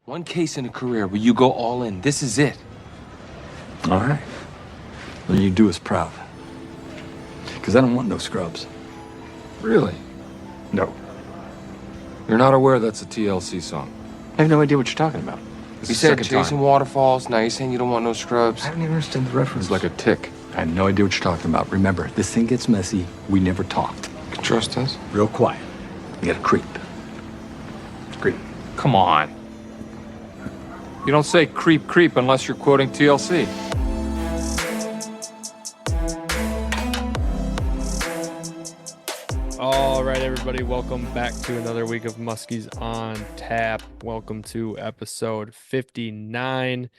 One case in a career where you go all in. This is it. All right. Then you do us proud. Because I don't want no scrubs. Really? No. You're not aware that's a TLC song? I have no idea what you're talking about. This You is the said second chasing time. waterfalls. Now you're saying you don't want no scrubs. I don't even understand the reference. It's like a tick. I have no idea what you're talking about. Remember, this thing gets messy. We never talked. You can trust us. Real quiet. You gotta creep. Creep. Come on. You don't say creep creep unless you're quoting TLC. All right, everybody, welcome back to another week of Muskies on Tap. Welcome to episode 59.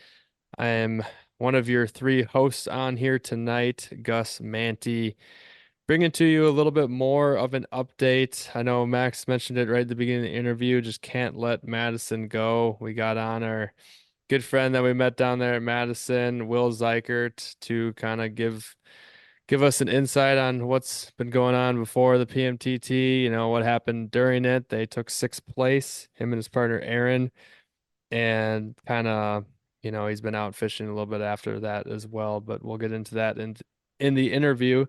I am one of your three hosts on here tonight, Gus Manti, bringing to you a little bit more of an update. I know Max mentioned it right at the beginning of the interview, just can't let Madison go. We got on our good friend that we met down there at Madison, Will Zeichert, to kind of give us an insight on what's been going on before the PMTT, what happened during it. They took sixth place, him and his partner Aaron, and kind of, he's been out fishing a little bit after that as well, but we'll get into that in the interview.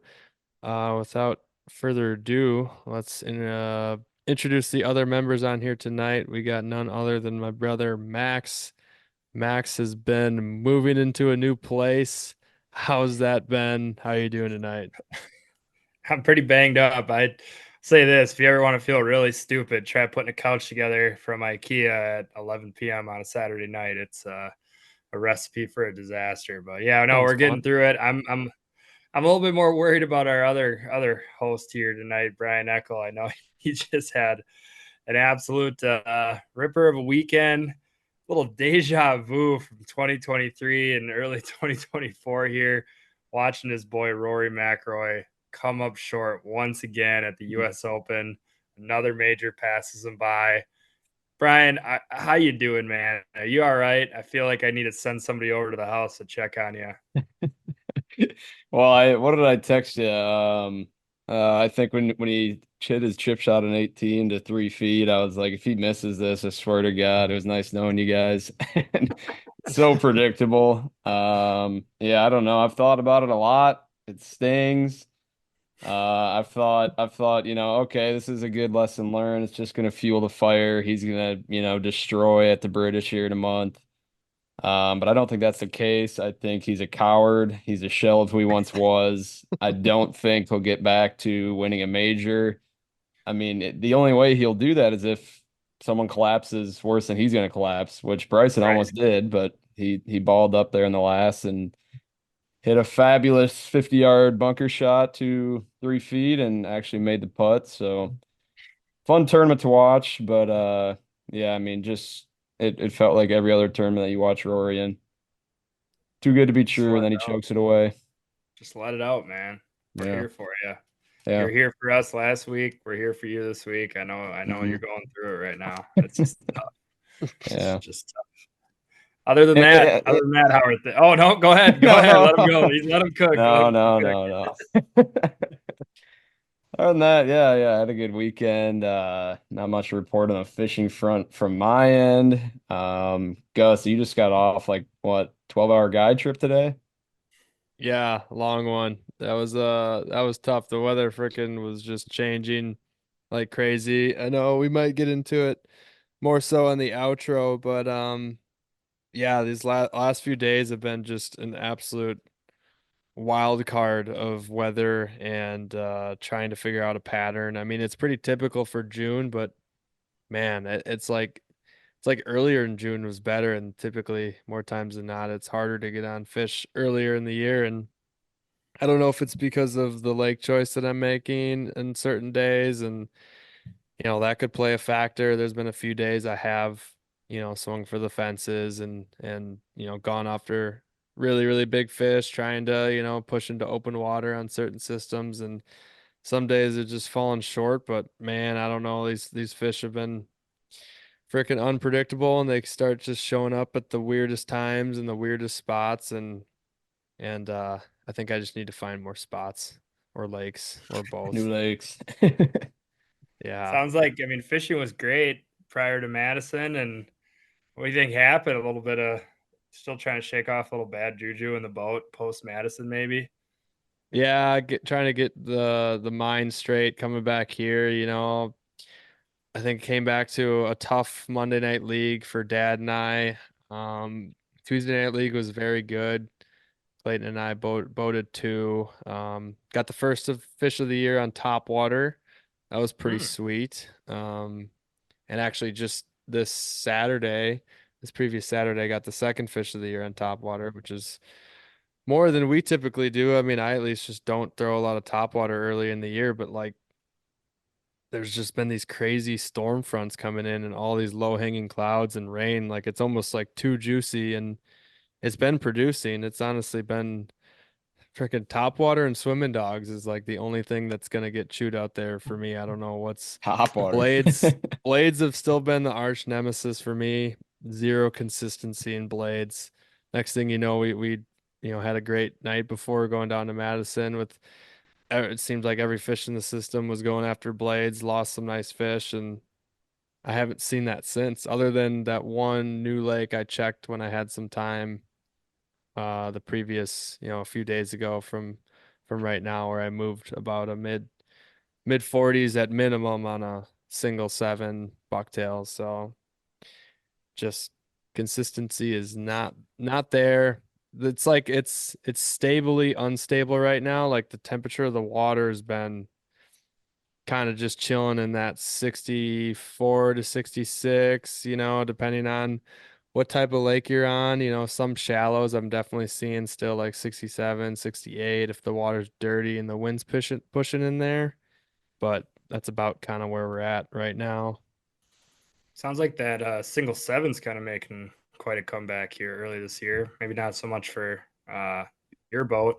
Without further ado, let's introduce the other members on here tonight. We got none other than my brother Max. Max has been moving into a new place. How's that been? How are you doing tonight? I'm pretty banged up. I'd say this: if you ever want to feel really stupid, try putting a couch together from IKEA at 11 p.m. on a Saturday night. It's a recipe for a disaster. But yeah, no, we're getting through it. I'm a little bit more worried about our other host here tonight, Brian Eckel. I know he just had an absolute ripper of a weekend. Little deja vu from 2023 and early 2024 here, watching his boy Rory McIlroy come up short once again at the U.S. Open. Another major passes him by. Brian, how you doing, man? Are you all right? I feel like I need to send somebody over to the house to check on you. Well, what did I text you? I think when he hit his chip shot in 18 to 3 feet, I was like, if he misses this, I swear to God, it was nice knowing you guys. And so predictable. Yeah, I don't know. I've thought about it a lot. It stings. I've thought, okay, this is a good lesson learned. It's just gonna fuel the fire. He's gonna, destroy at the British here in a month. But I don't think that's the case. I think he's a coward. He's a shell of who he once was. I don't think he'll get back to winning a major. I mean, the only way he'll do that is if someone collapses worse than he's going to collapse, which Bryson almost did, but he balled up there in the last and hit a fabulous 50-yard bunker shot to 3 feet and actually made the putt. So fun tournament to watch, but yeah, I mean, just it felt like every other tournament that you watch Rory in. Too good to be true, and then he chokes it away. Just let it out, man. We're here for you. Yeah. You're here for us last week. We're here for you this week. I know you're going through it right now. It's just tough. Yeah. It's just tough. Other than that, Howard. Oh no, go ahead. Go ahead. Let him go. Let him cook. No. Other than that, yeah, I had a good weekend. Not much to report on the fishing front from my end. Gus, you just got off like what, 12-hour guide trip today? Yeah, long one. That was tough. The weather freaking was just changing like crazy. I know we might get into it more so in the outro, but yeah, these last few days have been just an absolute wild card of weather and trying to figure out a pattern. I mean, it's pretty typical for June, but man, it's like earlier in June was better, and typically more times than not, it's harder to get on fish earlier in the year. And I don't know if it's because of the lake choice that I'm making in certain days, and that could play a factor. There's been a few days I have, swung for the fences and gone after really, really big fish, trying to, push into open water on certain systems. And some days it's just fallen short, but man, I don't know. These fish have been freaking unpredictable, and they start just showing up at the weirdest times and the weirdest spots. And I think I just need to find more spots or lakes or both. New lakes. Yeah. Sounds like, fishing was great prior to Madison, and What do you think happened? A little bit of still trying to shake off a little bad juju in the boat post Madison, maybe. Yeah, trying to get the mind straight coming back here, I think came back to a tough Monday night league for Dad and I. Tuesday night league was very good. Clayton and I boated too. Got the first fish of the year on top water. That was pretty sweet. And actually just this previous Saturday, I got the second fish of the year on top water, which is more than we typically do. I mean, I at least just don't throw a lot of top water early in the year, but like there's just been these crazy storm fronts coming in and all these low hanging clouds and rain. Like it's almost like too juicy and it's been producing. It's honestly been freaking top water and swimming dogs is like the only thing that's gonna get chewed out there for me. I don't know what's Hop water. blades. Blades have still been the arch nemesis for me. Zero consistency in blades. Next thing you know, we had a great night before going down to Madison with it seems like every fish in the system was going after blades, lost some nice fish, and I haven't seen that since, other than that one new lake I checked when I had some time the previous, a few days ago from right now where I moved about a mid 40s at minimum on a single 7 bucktail. So just consistency is not there. It's like it's stably unstable right now. Like the temperature of the water has been kind of just chilling in that 64 to 66, depending on what type of lake you're on. Some shallows I'm definitely seeing still like 67, 68 if the water's dirty and the wind's pushing in there. But that's about kind of where we're at right now. Sounds like that single seven's kind of making quite a comeback here early this year. Maybe not so much for your boat,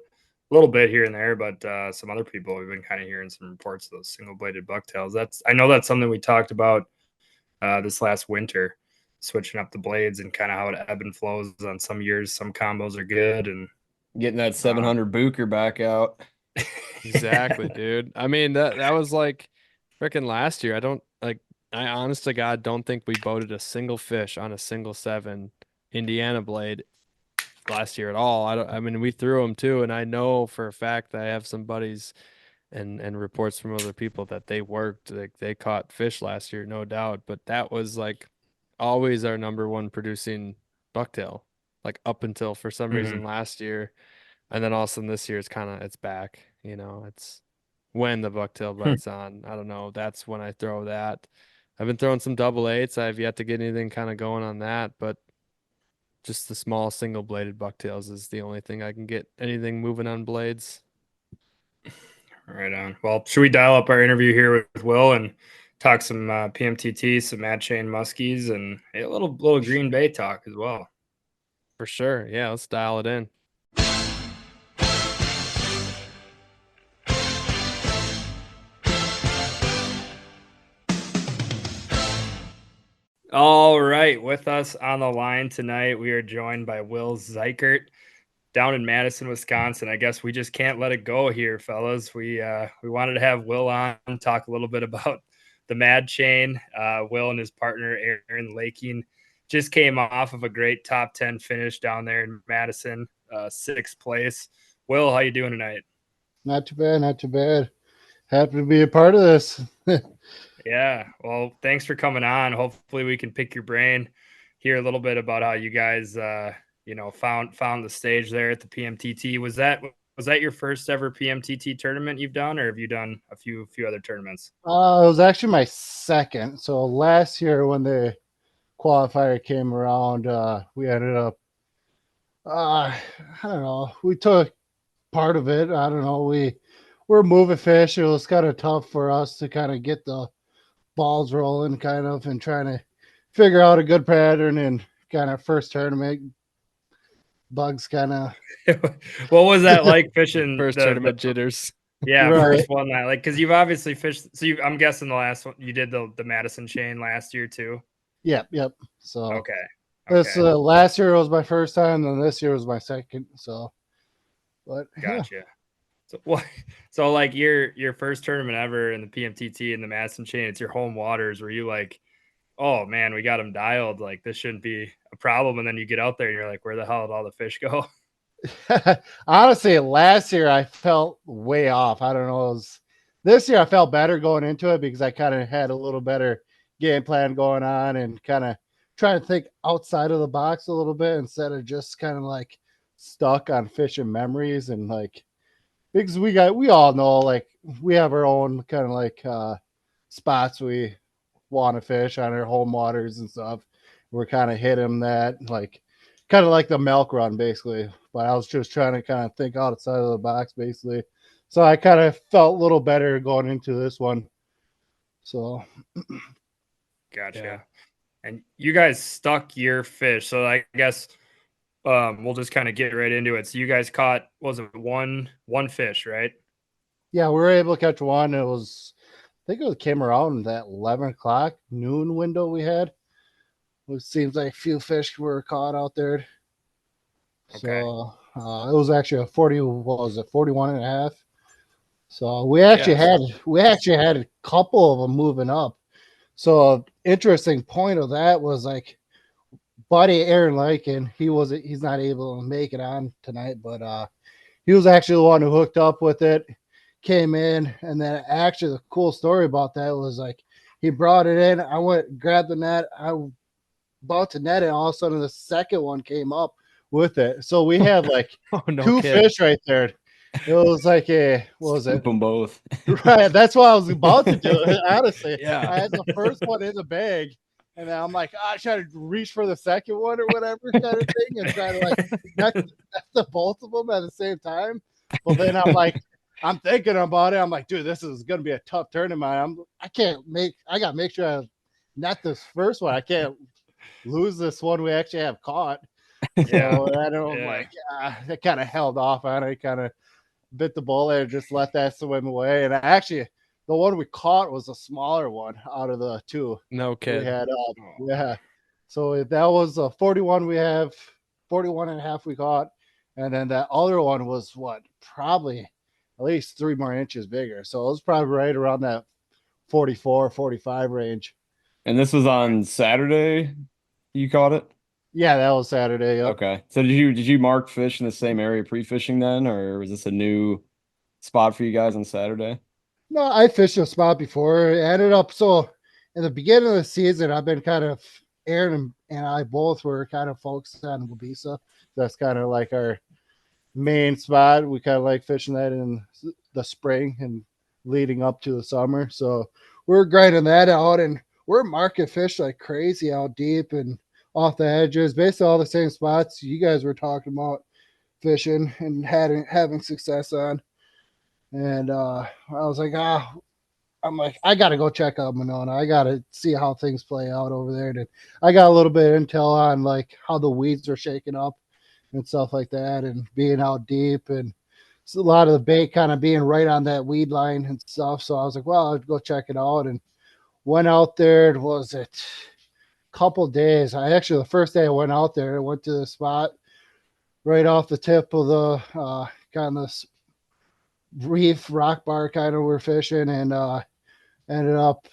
a little bit here and there, but some other people we've been kind of hearing some reports of those single bladed bucktails. I know that's something we talked about this last winter, switching up the blades and kind of how it ebb and flows on some years. Some combos are good and Getting that 700 Booker back out. Exactly, dude. I mean, that was like freaking last year. I honest to God don't think we boated a single fish on a single 7 Indiana blade last year at all. I mean, we threw them too, and I know for a fact that I have some buddies and reports from other people that they worked, like they caught fish last year, no doubt. But that was like always our number one producing bucktail, like up until for some reason last year. And then all of a sudden this year it's back, it's when the bucktail bites on. I don't know. That's when I throw that. I've been throwing some double eights. I've yet to get anything kind of going on that, but just the small single bladed bucktails is the only thing I can get anything moving on blades. Right on. Well, should we dial up our interview here with Will and talk some PMTT, some Mad Chain Muskies, and a little Green Bay talk as well? For sure. Yeah, let's dial it in. All right, with us on the line tonight, we are joined by Will Zeichert down in Madison, Wisconsin. I guess we just can't let it go here, fellas. We wanted to have Will on, talk a little bit about the Mad Chain. Will and his partner Aaron Laking just came off of a great top 10 finish down there in Madison, 6th place. Will, how you doing tonight? Not too bad, not too bad. Happy to be a part of this. Yeah, well, thanks for coming on. Hopefully we can pick your brain, hear a little bit about how you guys found the stage there at the PMTT. Was that your first ever PMTT tournament you've done, or have you done a few other tournaments? It was actually my second. So last year when the qualifier came around, we ended up I don't know, we took part of it. I don't know, we're moving fish. It was kind of tough for us to kind of get the balls rolling kind of and trying to figure out a good pattern and kind of first tournament bugs kind of. What was that like fishing First tournament jitters? Yeah, Right. First one that because you've obviously fished. So I'm guessing the last one you did the Madison chain last year too. Yep. So Okay. this last year was my first time, and this year was my second. So, but Gotcha. Yeah. So what? So like your first tournament ever in the PMTT and the Madison chain, it's your home waters. Were you like oh man, we got them dialed. Like this shouldn't be a problem. And then you get out there and you're like, where the hell did all the fish go? Honestly, last year I felt way off. I don't know. This year I felt better going into it because I kind of had a little better game plan going on and kind of trying to think outside of the box a little bit instead of just kind of like stuck on fishing memories. And like, because we all know, like, we have our own kind of like spots we want to fish on our home waters and stuff. We're kind of hitting that, like, kind of like the milk run basically. But I was just trying to kind of think outside of the box basically. So I kind of felt a little better going into this one. So Gotcha. Yeah. And you guys stuck your fish. So I guess we'll just kind of get right into it. So you guys caught, was it one fish, right? yeah, we were able to catch one. It was, I think it came around that 11 o'clock noon window we had. It seems like a few fish were caught out there. Okay. So it was actually a 40, what was it, 41 and a half. So we actually had a couple of them moving up. So interesting point of that was like buddy Aaron Lycan, he's not able to make it on tonight, but he was actually the one who hooked up with it, came in, and then actually the cool story about that was like he brought it in. I went grabbed the net, I about to net it, and all of a sudden the second one came up with it. So we have like Oh, no two kidding. fish right there. It was like what was it? Scoop them both. Right, that's what I was about to do. Honestly, Yeah. I had the first one in the bag, and then I'm like, I try to reach for the second one or whatever kind of thing, and try to like net the both of them at the same time. But then I'm thinking about it. I'm like, dude, this is gonna be a tough tournament. I gotta make sure I net this first one. I can't lose this one we actually have caught. Yeah. So I don't Yeah. like I kind of held off on it, kind of bit the bullet and just let that swim away. And actually, the one we caught was a smaller one out of the two No we kidding. had. Yeah. So that was a 41 we have, 41 and a half we caught. And then that other one was what, probably at least 3 more inches bigger. So it was probably right around that 44, 45 range. And this was on Saturday. You caught it? Yeah, that was Saturday. Yep. Okay. So did you mark fish in the same area pre-fishing then, or was this a new spot for you guys on Saturday? No, I fished a spot before. It ended up so in the beginning of the season, I've been kind of Aaron and I both were kind of focused on Wabisa. That's kind of like our main spot. We kind of like fishing that in the spring and leading up to the summer. So we're grinding that out, and we're marking fish like crazy out deep and off the edges, basically all the same spots you guys were talking about fishing and having success on. And I was like, I'm like, I gotta go check out Monona. I gotta see how things play out over there. And I got a little bit of intel on like how the weeds are shaking up and stuff like that, and being out deep, and a lot of the bait kind of being right on that weed line and stuff. So I was like, well, I'll go check it out, and went out there. Was it couple days? The first day I went out there, I went to the spot right off the tip of the kind of reef rock bar kind of we're fishing, and ended up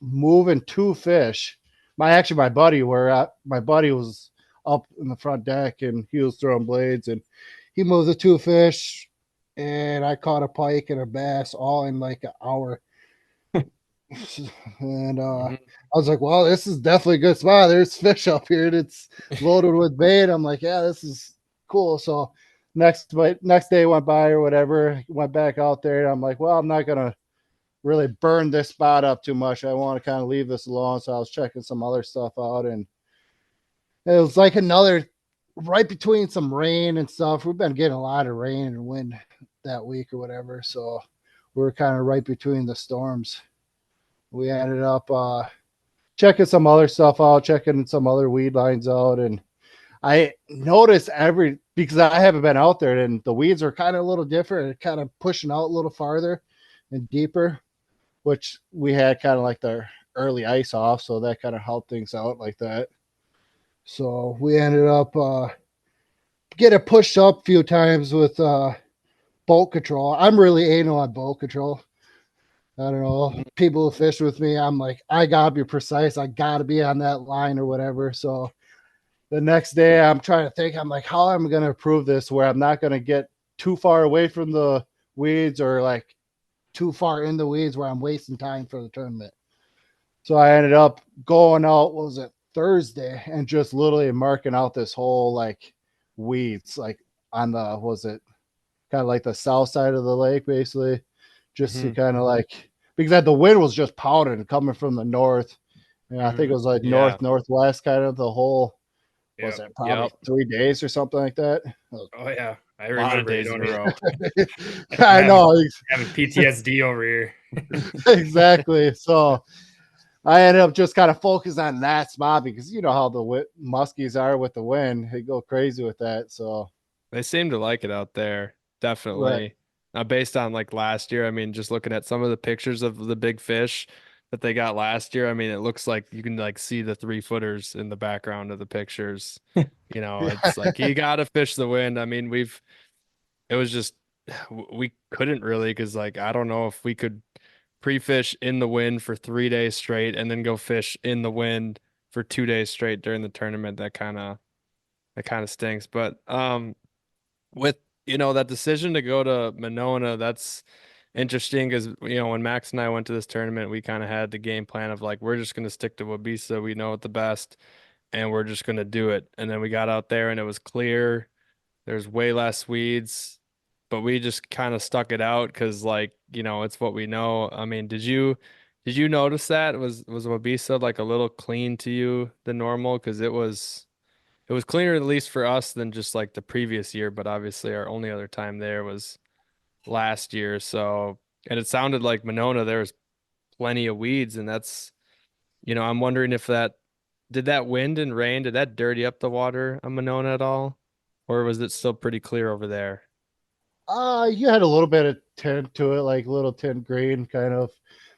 moving 2 fish. My buddy was up in the front deck and he was throwing blades, and he moved the 2 fish, and I caught a pike and a bass all in like an hour. And I was like, well, this is definitely a good spot. There's fish up here, and it's loaded with bait. I'm like, yeah, this is cool. So next day went by or whatever, went back out there, and I'm like, well, I'm not gonna really burn this spot up too much. I want to kind of leave this alone. So I was checking some other stuff out, and it was like another right between some rain and stuff. We've been getting a lot of rain and wind that week or whatever, so we're kind of right between the storms. We ended up checking some other stuff out, checking some other weed lines out, and I noticed because I haven't been out there, and the weeds are kind of a little different, kind of pushing out a little farther and deeper, which we had kind of like the early ice off, so that kind of helped things out like that. So we ended up getting pushed up a few times with boat control. I'm really anal on boat control. I don't know, people who fish with me, I'm like, I gotta be precise. I gotta be on that line or whatever. So the next day I'm trying to think, I'm like, how am I going to improve this where I'm not going to get too far away from the weeds or like too far in the weeds where I'm wasting time for the tournament. So I ended up going out, what was it, Thursday, and just literally marking out this whole like weeds, like on the, was it kind of like the south side of the lake, basically, just to kind of like, because the wind was just pounding coming from the north. And I think it was like Yeah. northwest kind of the whole, was Yep. it probably 3 days or something like that? Oh yeah, I A lot of remember. You days in don't a row. I know having PTSD over here. exactly. So I ended up just kind of focused on that spot because you know how the muskies are with the wind; they go crazy with that. So They seem to like it out there, right, definitely. Based on like last year, I mean, just looking at some of the pictures of the big fish that they got last year, I mean, it looks like you can like see the 3-footers in the background of the pictures. You know, it's like you gotta fish the wind. I mean, it was just we couldn't really because like I don't know if we could pre-fish in the wind for 3 days straight and then go fish in the wind for 2 days straight during the tournament. That kind of stinks. But with that decision to go to Monona, that's interesting because when Max and I went to this tournament, we kind of had the game plan of like we're just going to stick to Wabisa. We know it the best, and we're just going to do it. And then we got out there and it was clear. There's way less weeds, but we just kind of stuck it out because like it's what we know. I mean, did you notice that was Wabisa like a little clean to you than normal? Because it was cleaner at least for us than just like the previous year, but obviously our only other time there was last year. So, and it sounded like Monona, there was plenty of weeds, and I'm wondering if did that wind and rain, did that dirty up the water on Monona at all? Or was it still pretty clear over there? you had a little bit of tint to it, like little tint green kind of,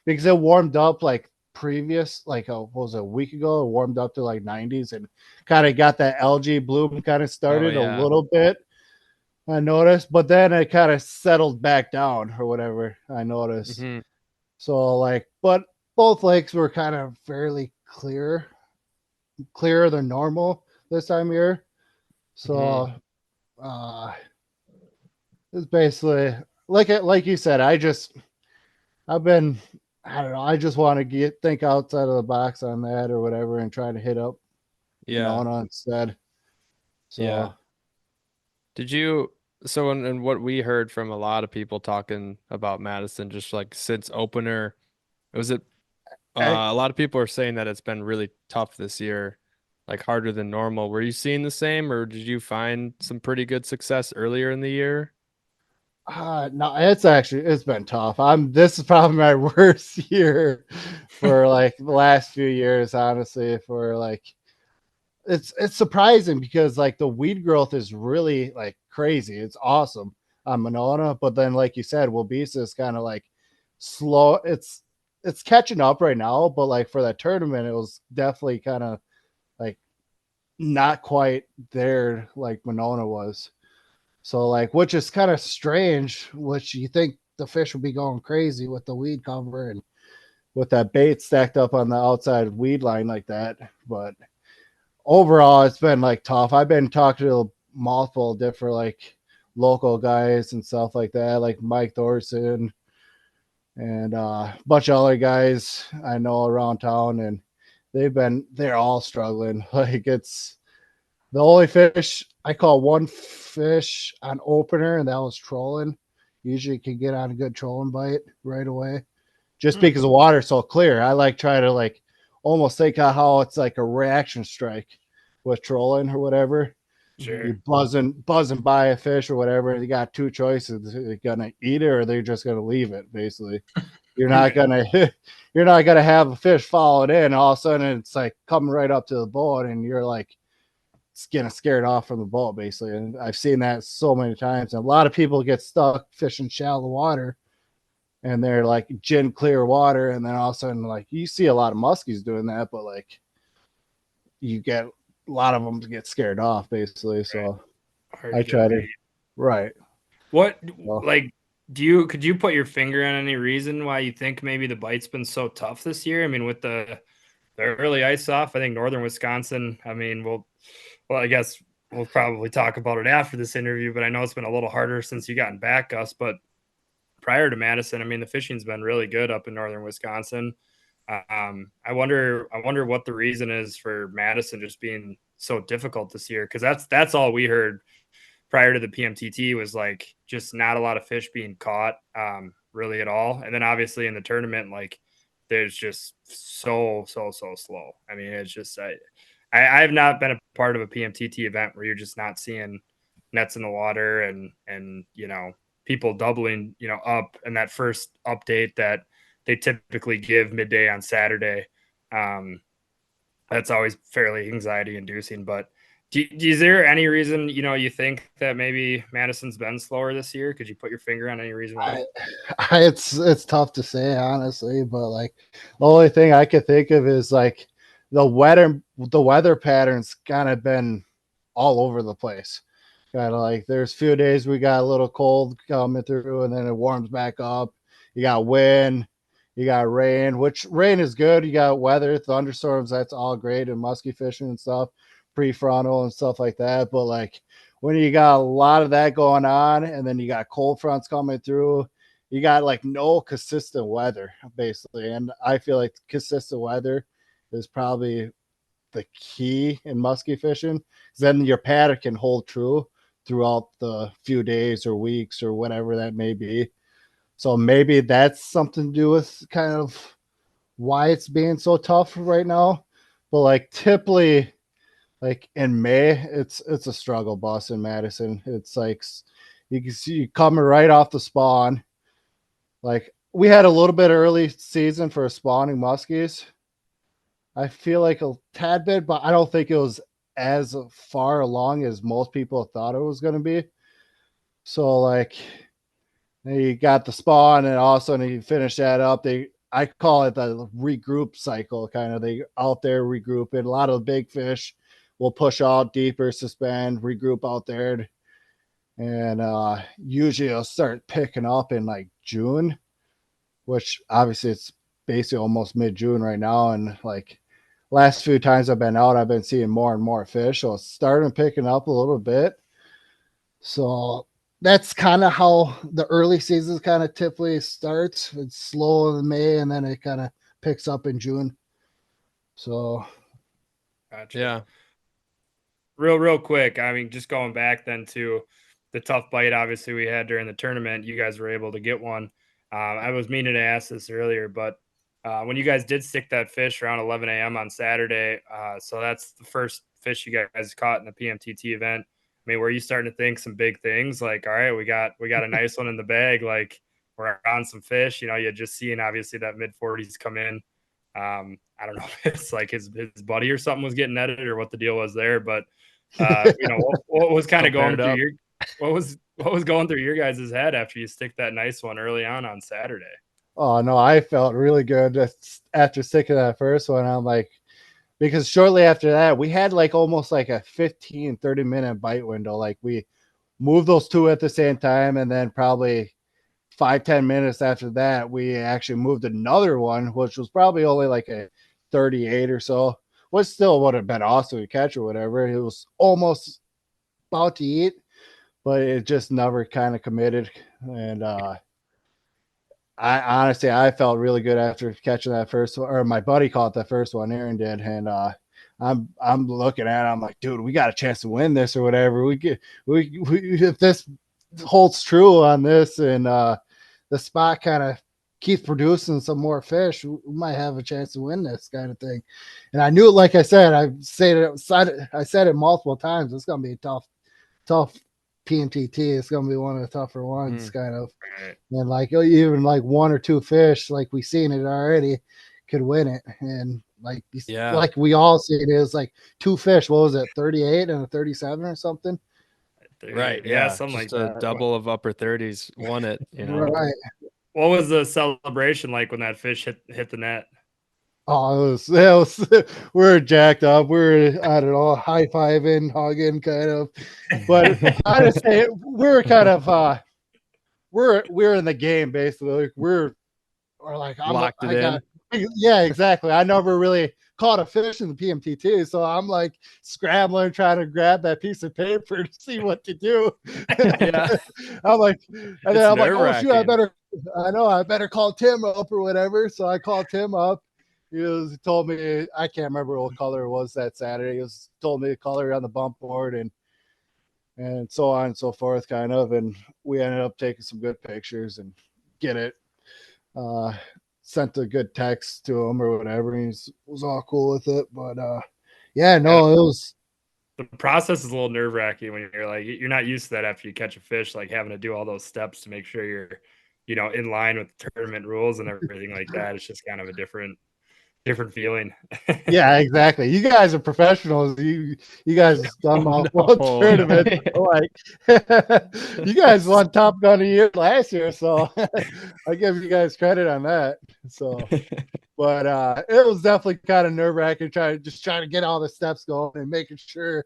because it warmed up like previous, like what was it, a week ago? It warmed up to like 90s and kind of got that algae bloom kind of Oh started a yeah. little bit. I noticed, but then it kind of settled back down or whatever. I noticed. Hmm. So like, but both lakes were kind of fairly clearer than normal this time of year. So uh it's basically like you said, I've been, I don't know, I just want to think outside of the box on that or whatever and try to hit up Yeah. Monona instead. Yeah. So Did you so and what we heard from a lot of people talking about Madison just like since opener, was it I, a lot of people are saying that it's been really tough this year, like harder than normal. Were you seeing the same, or did you find some pretty good success earlier in the year? no, it's been tough. This is probably my worst year for like the last few years, honestly, for like it's surprising because like the weed growth is really like crazy. It's awesome on Monona, but then like you said, Wabisa is kind of like slow. It's catching up right now, but like for that tournament, it was definitely kind of like not quite there like Monona was. So like, which is kind of strange, which you think the fish would be going crazy with the weed cover and with that bait stacked up on the outside weed line like that. But overall, it's been like tough. I've been talking to multiple different like local guys and stuff like that, like Mike Thorson and a bunch of other guys I know around town, and they're all struggling. Like it's the only fish I caught one fish on opener, and that was trolling. Usually can get on a good trolling bite right away. Just because the water's so clear. I like try to like almost think of how it's like a reaction strike with trolling or whatever. Sure. You're buzzing by a fish or whatever. You got two choices. They're gonna eat it or they're just gonna leave it, basically. You're not gonna you're not gonna have a fish follow it in. All of a sudden it's like coming right up to the boat and you're like getting scared off from the boat, basically. And I've seen that so many times. And a lot of people get stuck fishing shallow water and they're like gin clear water, and then all of a sudden, like you see a lot of muskies doing that, but like you get a lot of them get scared off, basically. So Hard I to get try a to beat. right. What Well, like Could you put your finger on any reason why you think maybe the bite's been so tough this year? I mean, with the early ice off, I think northern Wisconsin. I mean, I guess we'll probably talk about it after this interview, but I know it's been a little harder since you gotten back, Gus. But prior to Madison, I mean, the fishing's been really good up in northern Wisconsin. I wonder what the reason is for Madison just being so difficult this year, because that's all we heard prior to the PMTT was like just not a lot of fish being caught really at all. And then obviously in the tournament, like there's just so slow. I mean, it's just I have not been a part of a PMTT event where you're just not seeing nets in the water and people doubling up in that first update that they typically give midday on Saturday. That's always fairly anxiety inducing, but is there any reason, you think that maybe Madison's been slower this year? Could you put your finger on any reason why? It's tough to say, honestly, but like the only thing I could think of is like the weather patterns kind of been all over the place. Kind of like there's few days we got a little cold coming through and then it warms back up. You got wind, you got rain, which rain is good. You got weather, thunderstorms, that's all great, and musky fishing and stuff, prefrontal and stuff like that. But like when you got a lot of that going on and then you got cold fronts coming through, you got like no consistent weather basically. And I feel like consistent weather is probably the key in musky fishing. Then your pattern can hold true throughout the few days or weeks or whatever that may be. So maybe that's something to do with kind of why it's being so tough right now. But like typically, like in May, it's a struggle bus in Madison. It's like you can see you coming right off the spawn. Like we had a little bit early season for spawning muskies. I feel like a tad bit, but I don't think it was as far along as most people thought it was going to be. So like you got the spawn and all of a sudden you finish that up. I call it the regroup cycle, kind of. They out there regrouping. A lot of the big fish will push out deeper, suspend, regroup out there. And usually it'll start picking up in like June, which obviously it's basically almost mid-June right now. And like last few times I've been out, I've been seeing more and more fish. So it's starting picking up a little bit. So that's kind of how the early season kind of typically starts. It's slow in May and then it kind of picks up in June. So Gotcha. Yeah. Real quick. I mean, just going back then to the tough bite, obviously we had during the tournament, you guys were able to get one. I was meaning to ask this earlier, but when you guys did stick that fish around 11 a.m. on Saturday, so that's the first fish you guys caught in the PMTT event. I mean, were you starting to think some big things like, all right, we got a nice one in the bag, like we're on some fish? You had just seen obviously that mid 40s come in. I don't know if it's like his buddy or something was getting netted or what the deal was there, but what was kind of going through what was going through your guys' head after you stick that nice one early on Saturday? Oh no, I felt really good just after sticking that first one. I'm like, because shortly after that, we had like almost like a 15-30 minute bite window. Like we moved those two at the same time, and then probably 5-10 minutes after that, we actually moved another one, which was probably only like a 38 or so. Which still would have been awesome to catch or whatever. It was almost about to eat, but it just never kind of committed. And I honestly, I felt really good after catching that first one, or my buddy caught that first one, Aaron did, and I'm looking at it, I'm like, dude, we got a chance to win this or whatever. We if this holds true on this, and the spot kind of keeps producing some more fish, we might have a chance to win this kind of thing. And I knew it, like I said, I said it multiple times. It's gonna be a tough PMTT. It's gonna be one of the tougher ones, kind of. And like even like one or two fish, like we seen it already, could win it. And like we all see it is like two fish. What was it, 38 and a 37 or something? Right. Yeah, something like a double of upper 30s won it. Right. What was the celebration like when that fish hit the net? Oh, it was we were jacked up. We were, I don't know, high-fiving, hugging kind of. But honestly, we were kind of we're in the game basically. Like we're like Locked it in. Yeah, exactly. I never really caught a fish in the PMTT, so I'm like scrambling trying to grab that piece of paper to see what to do. Yeah. I'm like, and then It's I'm like, oh shoot, I nerve-wracking. better call Tim up or whatever. So I called Tim up. He told me, I can't remember what color it was that Saturday. He told me the color on the bump board and so on and so forth, kind of. And we ended up taking some good pictures and get it. Sent a good text to him or whatever. He was all cool with it. But yeah, no, it was. The process is a little nerve wracking when you're like, you're not used to that after you catch a fish, like having to do all those steps to make sure you're, in line with the tournament rules and everything like that. It's just kind of a different feeling. Yeah, exactly. You guys are professionals. You guys done my whole tournament. Like you guys won Top Gun a year last year, so I give you guys credit on that. So, but it was definitely kind of nerve wracking trying to get all the steps going and making sure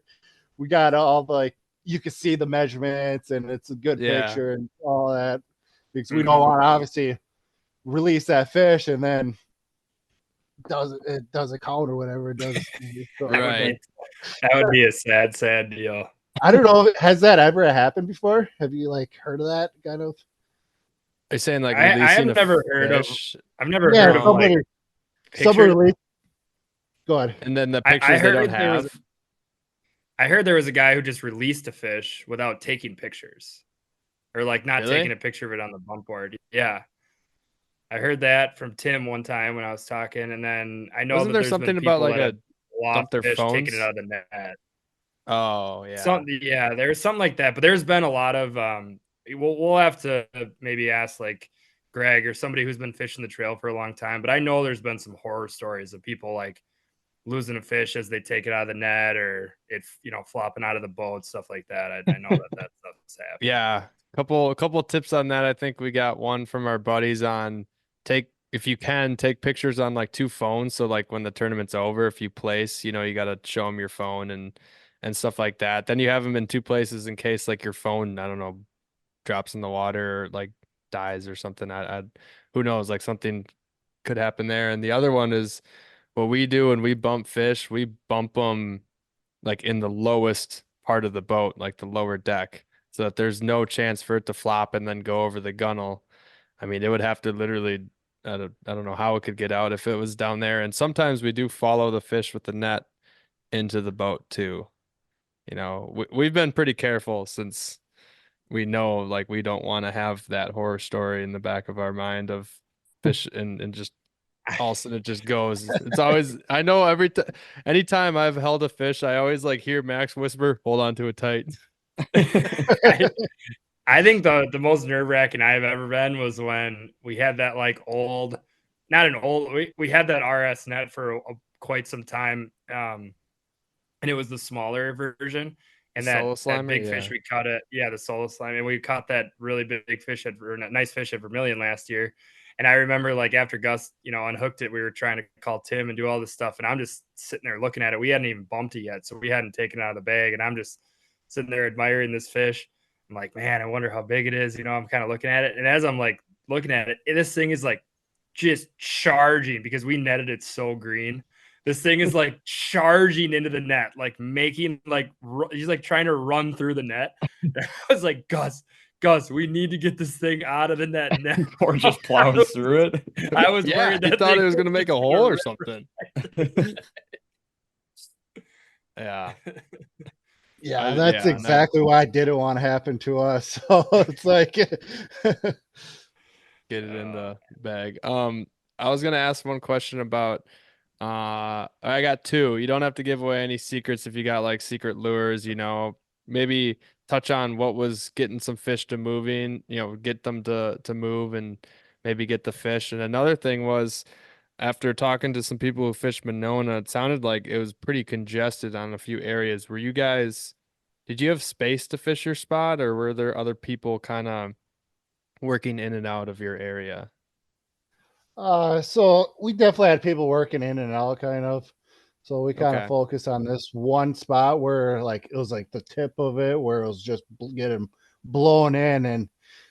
we got all the, like, you can see the measurements and it's a good picture and all that, because we don't want to obviously release that fish and then it doesn't count or whatever it does. So, Right. That would be a sad deal. I don't know. Has that ever happened before? Have you like heard of that kind of? Are you saying like I releasing have never heard of. fish, I've never heard of somebody, like somebody pictures. Go ahead. and then the I pictures they heard don't there was have? I heard there was a guy who just released a fish without taking pictures, or like not Really? taking a picture of it on the bump board. Yeah, I heard that from Tim one time when I was talking, and then I know Wasn't that there there's something been about people like that a have lost dump their fish taking phones? it out of the net. Oh yeah. There's something like that, but there's been a lot of we'll have to maybe ask like Greg or somebody who's been fishing the trail for a long time, but I know there's been some horror stories of people like losing a fish as they take it out of the net, or it flopping out of the boat, stuff like that. I know that stuff's happening. Yeah. Couple tips on that. I think we got one from our buddies on if you can take pictures on like two phones. So like when the tournament's over, if you place, you got to show them your phone and stuff like that. Then you have them in two places in case like your phone, I don't know, drops in the water or like dies or something. Who knows, like something could happen there. And the other one is what we do when we bump fish, we bump them like in the lowest part of the boat, like the lower deck, so that there's no chance for it to flop and then go over the gunnel. I mean, it would have to literally, I don't know how it could get out if it was down there. And sometimes we do follow the fish with the net into the boat too. We've been pretty careful since we know like we don't want to have that horror story in the back of our mind of fish and just all of a sudden it just goes. It's always, I know anytime I've held a fish, I always like hear Max whisper, hold on to it tight. I think the most nerve wracking I've ever been was when we had that like we had that RS net for quite some time. And it was the smaller version. And that big fish we caught the solo slime. And we caught that really big fish nice fish at Vermilion last year. And I remember like after Gus, unhooked it, we were trying to call Tim and do all this stuff. And I'm just sitting there looking at it. We hadn't even bumped it yet. So we hadn't taken it out of the bag. And I'm just sitting there admiring this fish. I'm like, man, I wonder how big it is. I'm kind of looking at it. And as I'm like looking at it, this thing is like just charging because we netted it so green. This thing is like charging into the net, like making like he's like trying to run through the net. I was like, Gus, we need to get this thing out of the net. Or just plows through it. I was worried that he thought it was going to make a hole or something. Yeah. Yeah, that's exactly why I didn't want to happen to us. So it's like get it in the bag. I was gonna ask one question about I got two. You don't have to give away any secrets if you got like secret lures, maybe touch on what was getting some fish to moving, get them to move and maybe get the fish. And another thing was, after talking to some people who fish Monona, it sounded like it was pretty congested on a few areas. Did you have space to fish your spot, or were there other people kind of working in and out of your area? So we definitely had people working in and out kind of. So we kind of focused on this one spot where like it was like the tip of it where it was just getting blown in, and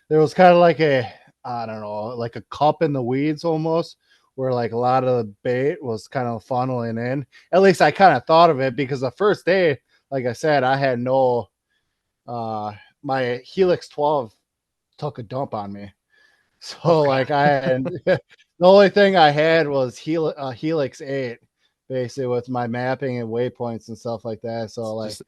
there was kind of like a, I don't know, like a cup in the weeds almost, where like a lot of the bait was kind of funneling in. At least I kind of thought of it because the first day, like I said, I had no, my Helix 12 took a dump on me. So Okay. like I had, the only thing I had was Helix 8, basically with my mapping and waypoints and stuff like that. So like, Just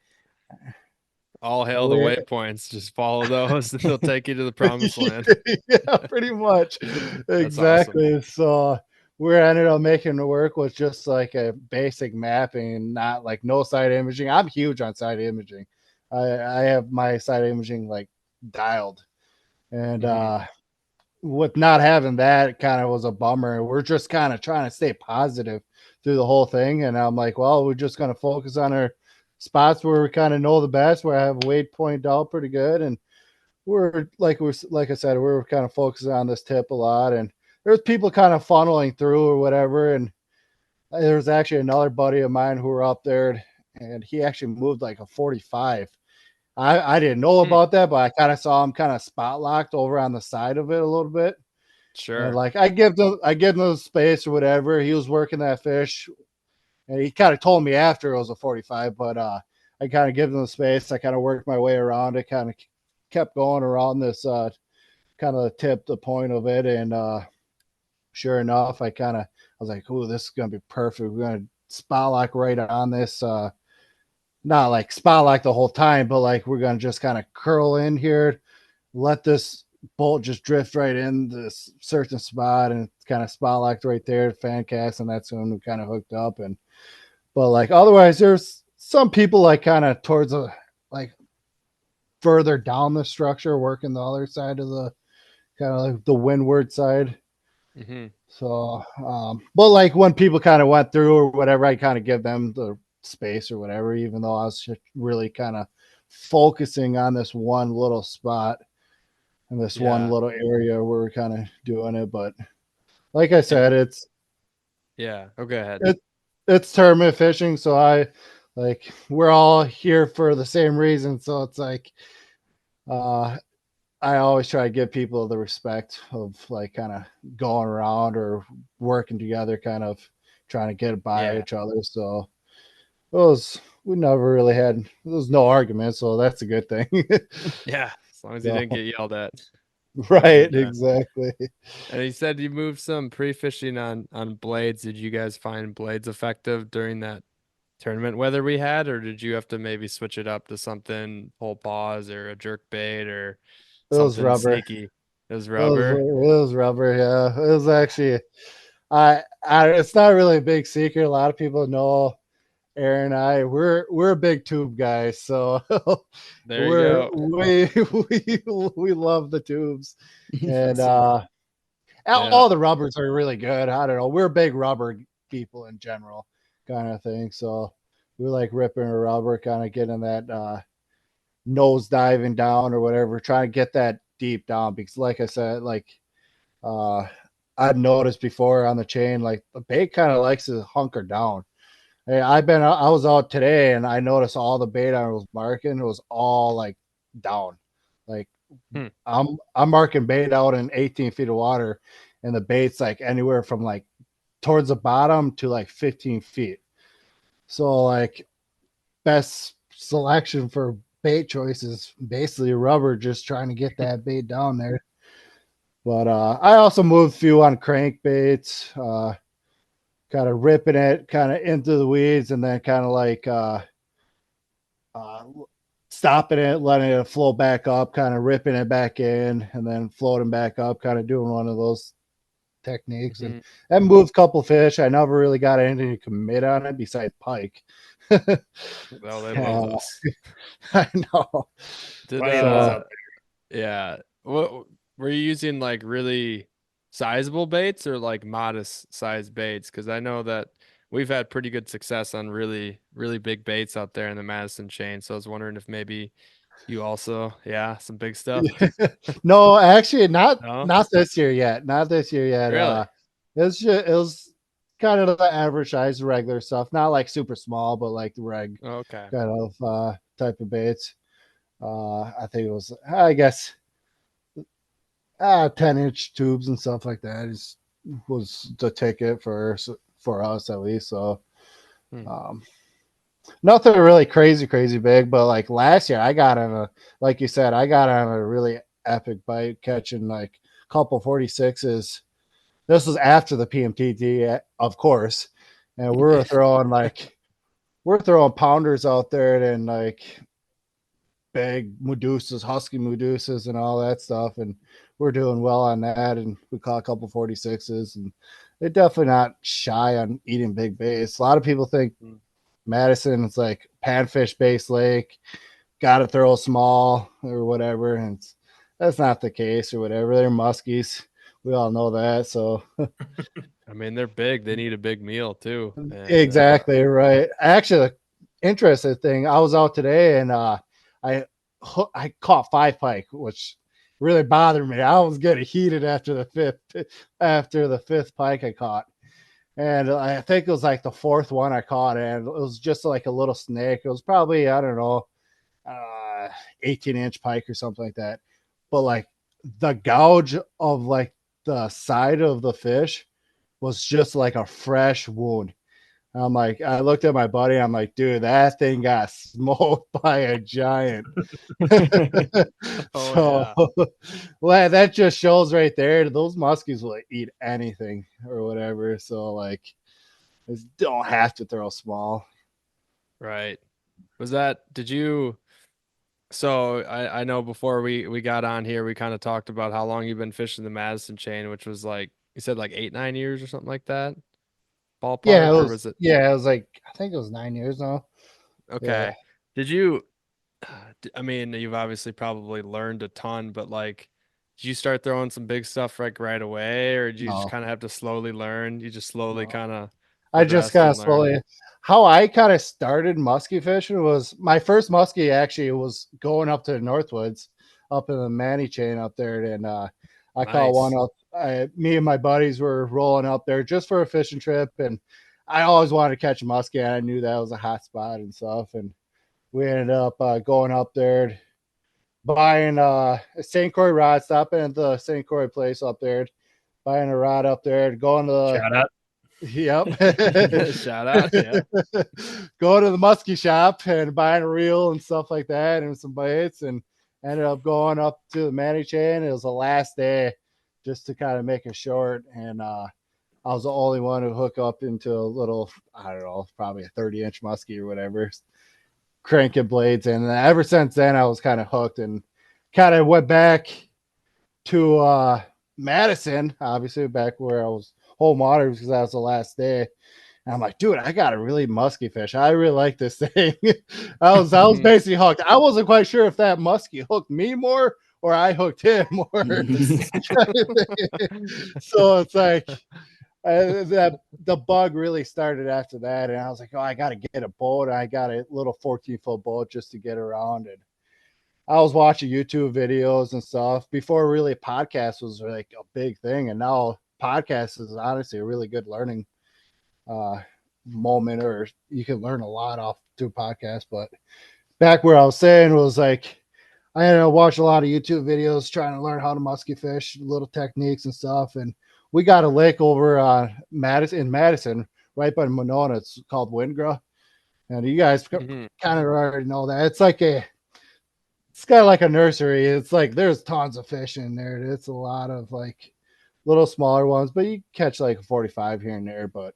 all hail the we, waypoints. Just follow those, and they'll take you to the promised land. yeah, pretty much. That's awesome. Exactly. So we ended up making it work with just like a basic mapping, not like no side imaging. I'm huge on side imaging. I have my side imaging like dialed. And with not having that, it kind of was a bummer. We're just kind of trying to stay positive through the whole thing. And I'm like, well, we're just going to focus on our spots where we kind of know the best, where I have weight point out pretty good. And we're like I said, we're kind of focusing on this tip a lot. And there's people kind of funneling through or whatever. And there's actually another buddy of mine who were up there, and he actually moved like a 45. I didn't know about that, but I kind of saw him kind of spot locked over on the side of it a little bit. And Sure. like I give them the space or whatever. He was working that fish, and he kind of told me after it was a 45, but I kind of give them the space. I kind of worked my way around it, kind of kept going around this kind of tip the point of it, and sure enough, I was like, "Oh, this is gonna be perfect. We're gonna spot lock right on this." Not like spot lock the whole time, but like we're gonna just kind of curl in here, let this bolt just drift right in this certain spot, and it's kind of spot locked right there, fan cast, and that's when we kind of hooked up. And but like otherwise, there's some people like kind of towards the like further down the structure, working the other side of the kind of like the windward side. So, but like when people kind of went through or whatever, I kind of give them the space or whatever, even though I was just really kind of focusing on this one little spot and this one little area where we're kind of doing it. But like I said, it's Yeah. Oh, go ahead. it's tournament fishing, so I like we're all here for the same reason. So it's like I always try to give people the respect of like kind of going around or working together, kind of trying to get by each other. So we never really had there was no argument, so that's a good thing. Yeah. As long as you didn't get yelled at. Right, And, exactly. And you said you moved some pre-fishing on blades. Did you guys find blades effective during that tournament weather we had, or did you have to maybe switch it up to something whole pause or a jerk bait or It was something rubber. sneaky? It was It rubber. was rubber, yeah. It was actually I it's not really a big secret. A lot of people know Aaron and I, we're a big tube guys, so There you go. we love the tubes, and Yeah. all the rubbers are really good. I don't know, we're big rubber people in general, kind of thing. So we like ripping a rubber, kind of getting that nose diving down or whatever, trying to get that deep down because, like I said, like I've noticed before on the chain, like the bait kind of likes to hunker down. Hey, I was out today and I noticed all the bait I was marking was all like down. Like I'm marking bait out in 18 feet of water, and the bait's like anywhere from like towards the bottom to like 15 feet. So like best selection for bait choice is basically rubber, just trying to get that bait down there. But I also moved a few on crankbaits. Kind of ripping it kind of into the weeds and then kind of like stopping it, letting it flow back up, kind of ripping it back in and then floating back up, kind of doing one of those techniques. And I moved a couple fish. I never really got anything to commit on it besides pike. Well, they love those. I know. Yeah. What were you using, like really sizable baits or like modest size baits? Because I know that we've had pretty good success on really, really big baits out there in the Madison chain. So I was wondering if maybe you also, some big stuff. No, actually not No? this year yet. Not this year yet. Really? It was kind of the average size regular stuff, not like super small, but like the reg Okay. kind of type of baits. I think it was, I guess 10-inch tubes and stuff like that was the ticket for us at least. So Hmm. nothing really crazy big, but like last year I got on a, like you said, I got on a really epic bite catching like a couple 46s. This was after the PMTT, of course, and we're throwing pounders out there and like big Medusas, Husky Medusas, and all that stuff. And we're doing well on that. And we caught a couple 46s, and they're definitely not shy on eating big bass. A lot of people think Madison is like panfish based lake, got to throw small or whatever. And that's not the case or whatever. They're muskies. We all know that. So I mean, they're big. They need a big meal too. And, exactly right. Actually, the interesting thing, I was out today and I I caught 5 pike, which really bothered me. I was getting heated after the fifth pike I caught. And I think it was like the fourth one I caught, and it was just like a little snake. It was probably, I don't know, 18-inch pike or something like that. But like the gouge of like the side of the fish was just like a fresh wound. I'm like, I looked at my buddy. I'm like, dude, that thing got smoked by a giant. So, well, that just shows right there. Those muskies will eat anything or whatever. So, like, just don't have to throw small. right. Did you, so I know before we got on here, we kind of talked about how long you've been fishing the Madison chain, which was like, you said like 8, 9 years or something like that ballpark, or was it? Yeah, it was like, I think it was 9 years now. Yeah. Okay. Did you, I mean, you've obviously probably learned a ton, but like, did you start throwing some big stuff like right away, or did you just No, kind of have to slowly learn? You just slowly no. kind of I just progressed kind of and learned. slowly. How I kind of started muskie fishing was my first muskie actually was going up to the Northwoods, up in the Manny chain up there, and I caught one Nice. up. Me and my buddies were rolling up there just for a fishing trip, and I always wanted to catch a muskie. And I knew that was a hot spot and stuff, and we ended up going up there, buying a St. Croix rod, stopping at the St. Croix place up there, buying a rod up there, going to the Shout out. Yep. Shout out. Yeah. Go to the muskie shop and buying a reel and stuff like that and some baits, and ended up going up to the Manny chain. It was the last day just to kind of make it short. And I was the only one who hooked up into a little, I don't know, probably a 30-inch muskie or whatever, cranking blades. And ever since then, I was kind of hooked and kind of went back to Madison, obviously back where I was home water because that was the last day. And I'm like, dude, I got a really musky fish. I really like this thing. I was basically hooked. I wasn't quite sure if that muskie hooked me more or I hooked him more. So it's like that the bug really started after that, and I was like, oh, I got to get a boat. I got a little 14-foot boat just to get around, and I was watching YouTube videos and stuff before really podcast was like a big thing. And now podcast is honestly a really good learning moment, or you can learn a lot off through podcasts. But back where I was saying was like, I had to watch a lot of YouTube videos trying to learn how to musky fish, little techniques and stuff. And we got a lake over Madison, right by Monona. It's called Windgra. And you guys kind of already know that. It's kind of like a nursery. It's like there's tons of fish in there. It's a lot of like little smaller ones, but you catch like a 45 here and there. But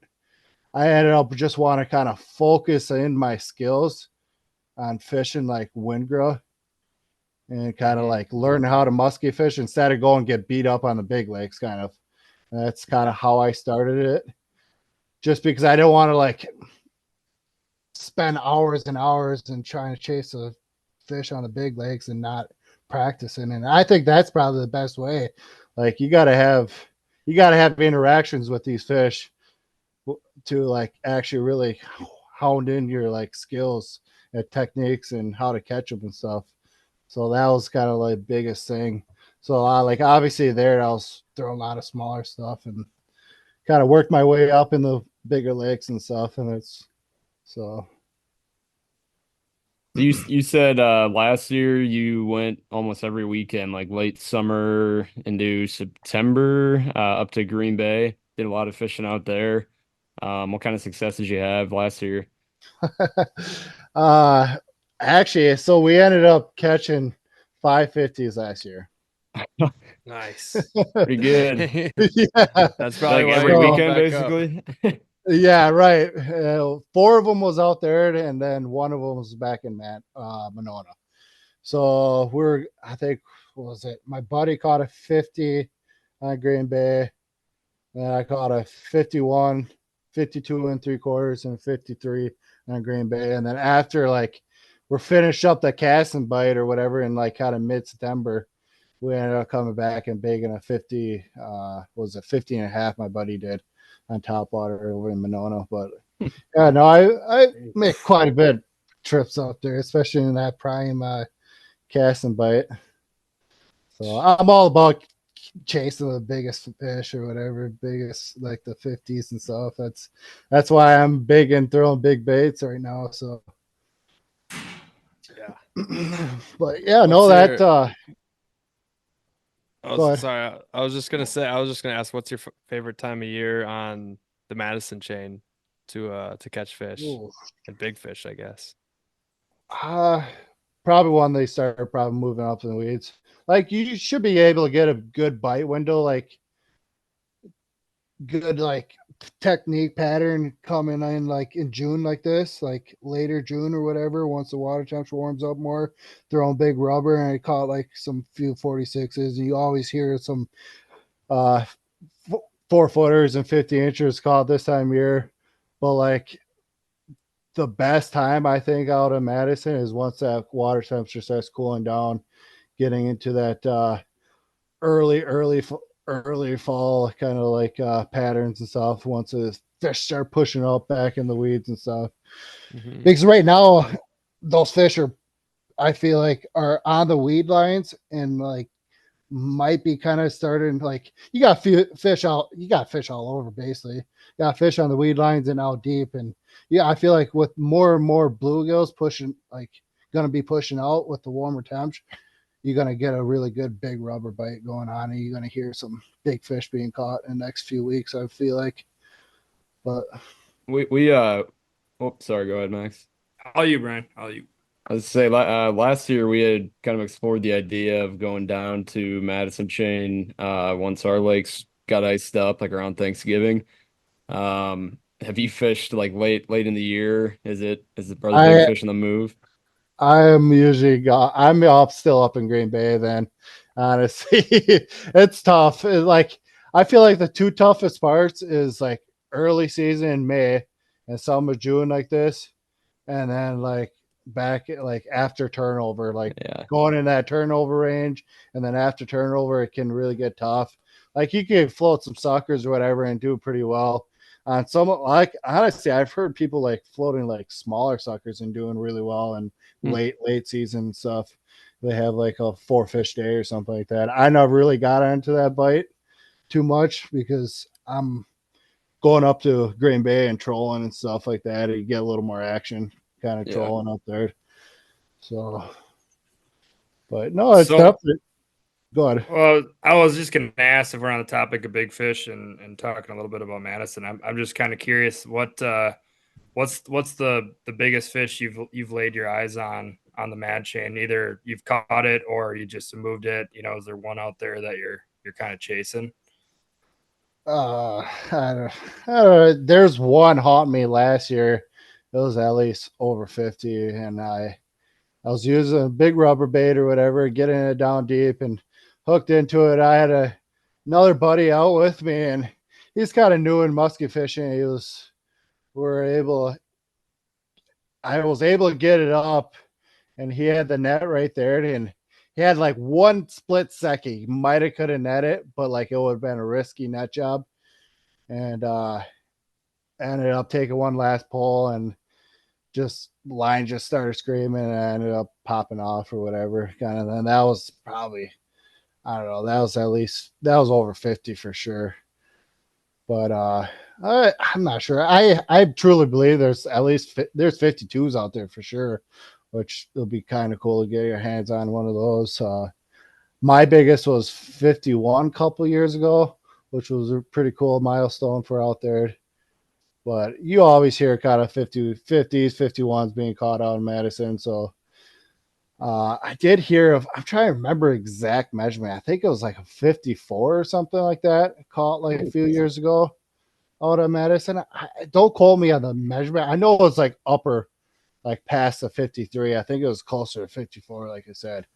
I ended up just want to kind of focus in my skills on fishing like Windgra and kind of like learn how to musky fish instead of going get beat up on the big lakes. Kind of that's kind of how I started it. Just because I don't want to like spend hours and hours and trying to chase a fish on the big lakes and not practicing. And I think that's probably the best way. Like you got to have interactions with these fish to like actually really hound in your like skills and techniques and how to catch them and stuff. So that was kind of like biggest thing. So like obviously there I was throwing a lot of smaller stuff and kind of worked my way up in the bigger lakes and stuff. And it's so You said last year you went almost every weekend, like late summer into September, up to Green Bay. Did a lot of fishing out there. What kind of success did you have last year? uh, actually, so we ended up catching 550s last year. Nice. Pretty good. Yeah. That's probably Like why every you're going weekend, back up. basically. Yeah, right. 4 of them was out there, and then 1 of them was back in Monona. So I think, what was it? My buddy caught a 50 on Green Bay. Then I caught a 51, 52 and 3/4, and 53 on Green Bay. And then after, like, we're finished up the cast and bite or whatever in like kind of mid-September, we ended up coming back and baking a 50, was it 50 and a half my buddy did on top water over in Monona. But yeah, no, I make quite a bit of trips out there, especially in that prime cast and bite. So I'm all about chasing the biggest fish or whatever, biggest like the 50s and stuff. That's why I'm big in throwing big baits right now. So Yeah. but yeah, What's no, that your- go ahead. Sorry, I was just gonna ask, what's your favorite time of year on the Madison chain to catch fish Ooh. and big fish, I guess. Probably when they start probably moving up in the weeds. Like you should be able to get a good bite window, like good like technique pattern coming in like in June like this, like later June or whatever, once the water temperature warms up more, throwing big rubber, and I caught like some few 46s, and you always hear some 4-footers and 50 inches caught this time of year. But like the best time I think out of Madison is once that water temperature starts cooling down, getting into that early fall kind of like patterns and stuff. Once the fish start pushing up back in the weeds and stuff, because right now those fish are, I feel like, are on the weed lines and like might be kind of starting, like you got fish all over basically. You got fish on the weed lines and out deep, and yeah, I feel like with more and more bluegills pushing, like going to be pushing out with the warmer temps, you're going to get a really good big rubber bite going on, and you're going to hear some big fish being caught in the next few weeks, I feel like. But Sorry, go ahead, Max. All you, Brian. All you. I was say last year we had kind of explored the idea of going down to Madison Chain once our lakes got iced up, like around Thanksgiving. Have you fished like late in the year? Are the big fish on the move? I'm still up in Green Bay then. Honestly, it's tough. I feel like the 2 toughest parts is like early season in May and some of June like this, and then like back like after turnover, like going in that turnover range, and then after turnover it can really get tough. Like you can float some suckers or whatever and do pretty well. On some, like honestly, I've heard people like floating like smaller suckers and doing really well and late season stuff. They have like a 4-fish day or something like that. I never really got into that bite too much because I'm going up to Green Bay and trolling and stuff like that. You get a little more action kind of trolling up there. So, but no, it's definitely. Go ahead. Well, I was just going to ask, if we're on the topic of big fish and talking a little bit about Madison, I'm just kind of curious what's the biggest fish you've laid your eyes on the Mad chain? Either you've caught it or you just moved it. You know, is there one out there that you're kind of chasing? I don't know. There's one haunting me last year. It was at least over 50, and I was using a big rubber bait or whatever, getting it down deep and hooked into it. I had another buddy out with me, and he's kind of new in musky fishing. I was able to get it up, and he had the net right there, and he had like one split second. He might have could have net it, but like it would have been a risky net job. And ended up taking one last pull, and line just started screaming, and I ended up popping off or whatever. Kind of. And that was probably, I don't know, that was over 50 for sure. But I'm not sure. I truly believe there's 52s out there for sure. which will be kind of cool to get your hands on one of those. My biggest was 51 a couple years ago, which was a pretty cool milestone for out there. But you always hear kind of 50s, 51s being caught out in Madison. So I did hear of, I'm trying to remember exact measurement. I think it was like a 54 or something like that, caught like a few years ago out of Madison. Don't quote me on the measurement. I know it was like upper, like past the 53. I think it was closer to 54, like I said.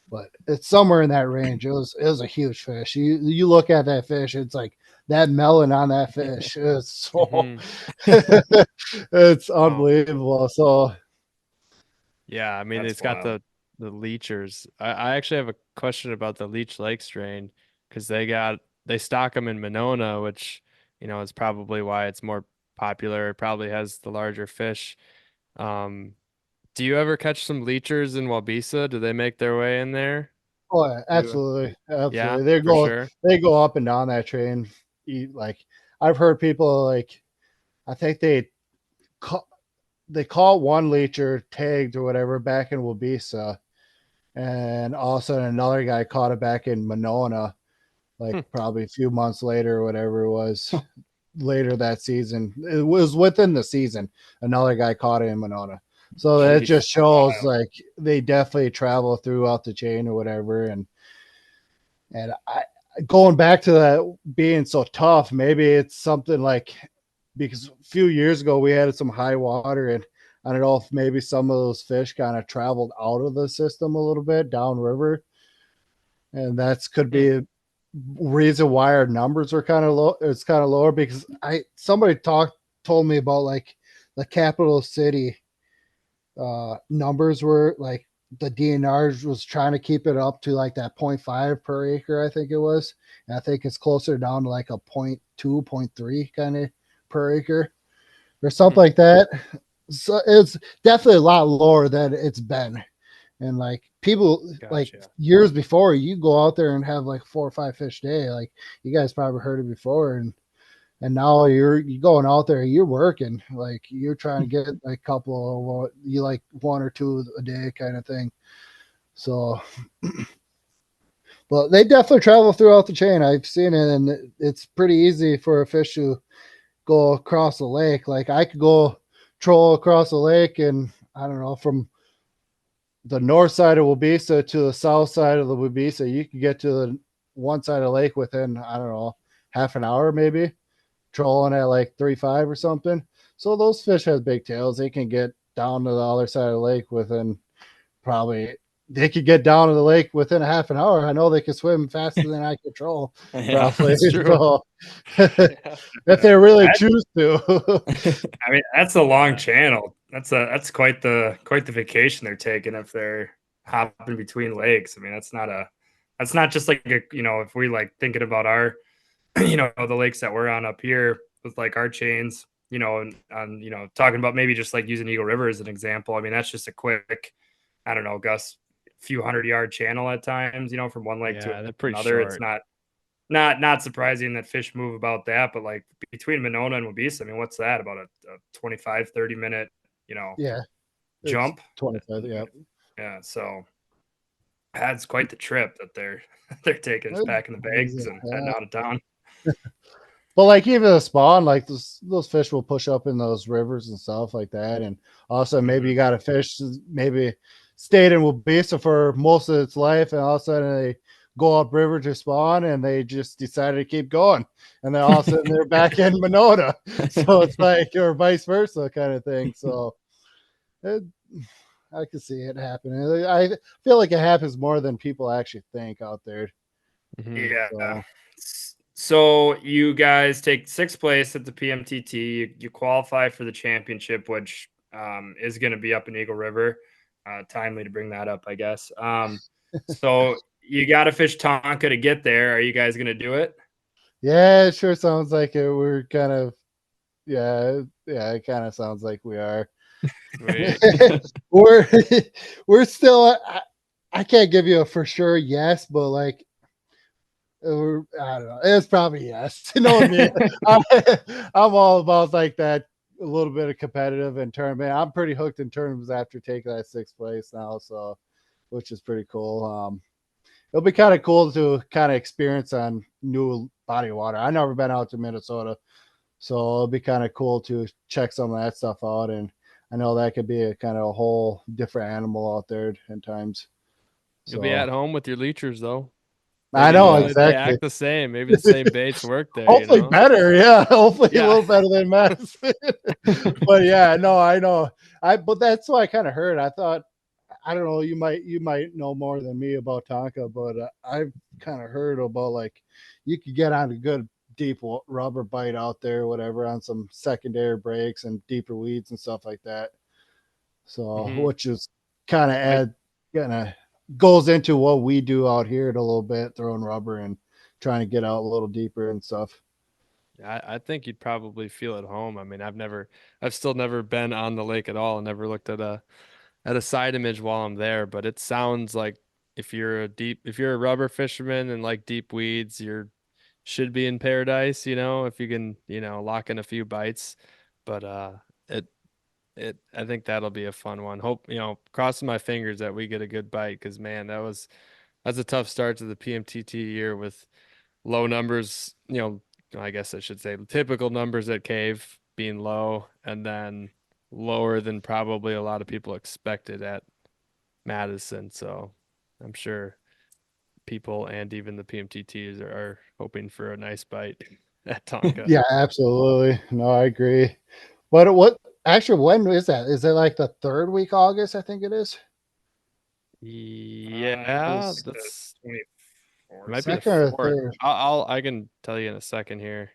But it's somewhere in that range. It was a huge fish. You look at that fish, it's like that melon on that fish. It's so it's unbelievable. So yeah, I mean That's it's got wild. the leechers. I actually have a question about the Leech Lake strain because they stock them in Monona, which is probably why it's more popular. It probably has the larger fish. Do you ever catch some leechers in Wabisa? Do they make their way in there? oh yeah, You, absolutely. yeah, Absolutely. for sure. They go up and down that train. Like I've heard people like I think they caught one leecher tagged or whatever back in Wabisa, and all of a sudden another guy caught it back in Monona, like probably a few months later or whatever it was later that season. It was within the season. Another guy caught it in Monona. So that Jeez, just that's shows wild. like they definitely travel throughout the chain or whatever. And I going back to that being so tough, maybe it's something like because a few years ago we had some high water and I don't know if maybe some of those fish kind of traveled out of the system a little bit downriver. And that's could be a reason why our numbers are kind of low. It's kind of lower because somebody told me about like the capital city numbers were like the DNR was trying to keep it up to like that 0.5 per acre, I think it was. And I think it's closer down to like a 0.2, 0.3 kind of per acre or something like that. So it's definitely a lot lower than it's been. And like people like Gotcha. years before, you go out there and have like 4 or 5 fish a day. Like you guys probably heard it before, and now you're going out there, you're working, like you're trying to get a couple of you like 1 or 2 a day kind of thing. So, but they definitely travel throughout the chain. I've seen it, and it's pretty easy for a fish to go across the lake. Like I could go troll across the lake, and I don't know from the north side of Wabisa to the south side of the Wabisa, you can get to the one side of the lake within, I don't know, half an hour maybe, trolling at like 3.5 or something. So those fish have big tails. They can get down to the other side of the lake within probably they could get down to the lake within a half an hour. I know they can swim faster than I can troll, Yeah, roughly. that's true. So if they really choose to. I mean, that's a long channel. That's quite the vacation they're taking if they're hopping between lakes. I mean, that's not just like a, if we like thinking about our the lakes that we're on up here with like our chains, and on talking about maybe just like using Eagle River as an example. I mean, that's just a quick, I don't know, Gus, few 100-yard channel at times, from one lake Yeah, to they're pretty another. It's short. not surprising that fish move about that, but like between Monona and Wabisa, I mean, what's that about a 25, 30 minute, Yeah. jump? 25. Yeah. Yeah. So that's quite the trip that they're taking, is packing the bags and heading out of town. But like even the spawn, like those fish will push up in those rivers and stuff like that. And also maybe you got a fish maybe stayed in Wabisa for most of its life, and all of a sudden they go up river to spawn, and they just decided to keep going, and then all of a sudden they're back in Monona. So it's like or vice versa kind of thing. So I can see it happening. I feel like it happens more than people actually think out there. Yeah. So. So you guys take sixth place at the PMTT. You qualify for the championship, which is going to be up in Eagle River. Timely to bring that up, I guess. So you got to fish Tonka to get there. Are you guys going to do it? Yeah, it sure sounds like it. We're kind of, yeah, it kind of sounds like we are. Sweet. we're we're still. I can't give you a for sure yes, but like, I don't know. It's probably yes. You know what I mean? I'm all about like that. a little bit of competitive in tournament. I'm pretty hooked in tournaments after taking that 6th place now, so which is pretty cool. It'll be kind of cool to kind of experience on new body of water. I've never been out to Minnesota, so it'll be kind of cool to check some of that stuff out. And I know that could be a kind of a whole different animal out there at times. You'll be at home with your leechers though. I Maybe know they exactly. act the same. Maybe the same baits work there. Hopefully better, yeah. Hopefully Yeah. a little better than Madison. But yeah, no, I know. But that's what I kind of heard. I thought, I don't know, you might know more than me about Tonka, but I've kind of heard about like you could get on a good deep rubber bite out there, whatever, on some secondary breaks and deeper weeds and stuff like that. So which is kind of goes into what we do out here a little bit, throwing rubber and trying to get out a little deeper and stuff. I think you'd probably feel at home. I mean, I've still never been on the lake at all and never looked at a side image while I'm there, but it sounds like if you're a rubber fisherman and like deep weeds, should be in paradise, if you can, lock in a few bites. But I think that'll be a fun one. Hope, crossing my fingers that we get a good bite, because man, that's a tough start to the PMTT year with low numbers, I guess I should say typical numbers at Cave being low, and then lower than probably a lot of people expected at Madison. So I'm sure people and even the PMTTs are hoping for a nice bite at Tonka. Yeah, absolutely. No, I agree. But when is that? Is it like the 3rd week August? I think it is. Yeah, It's the that's 24th. it might be the Second or 4th. third? I can tell you in a second here.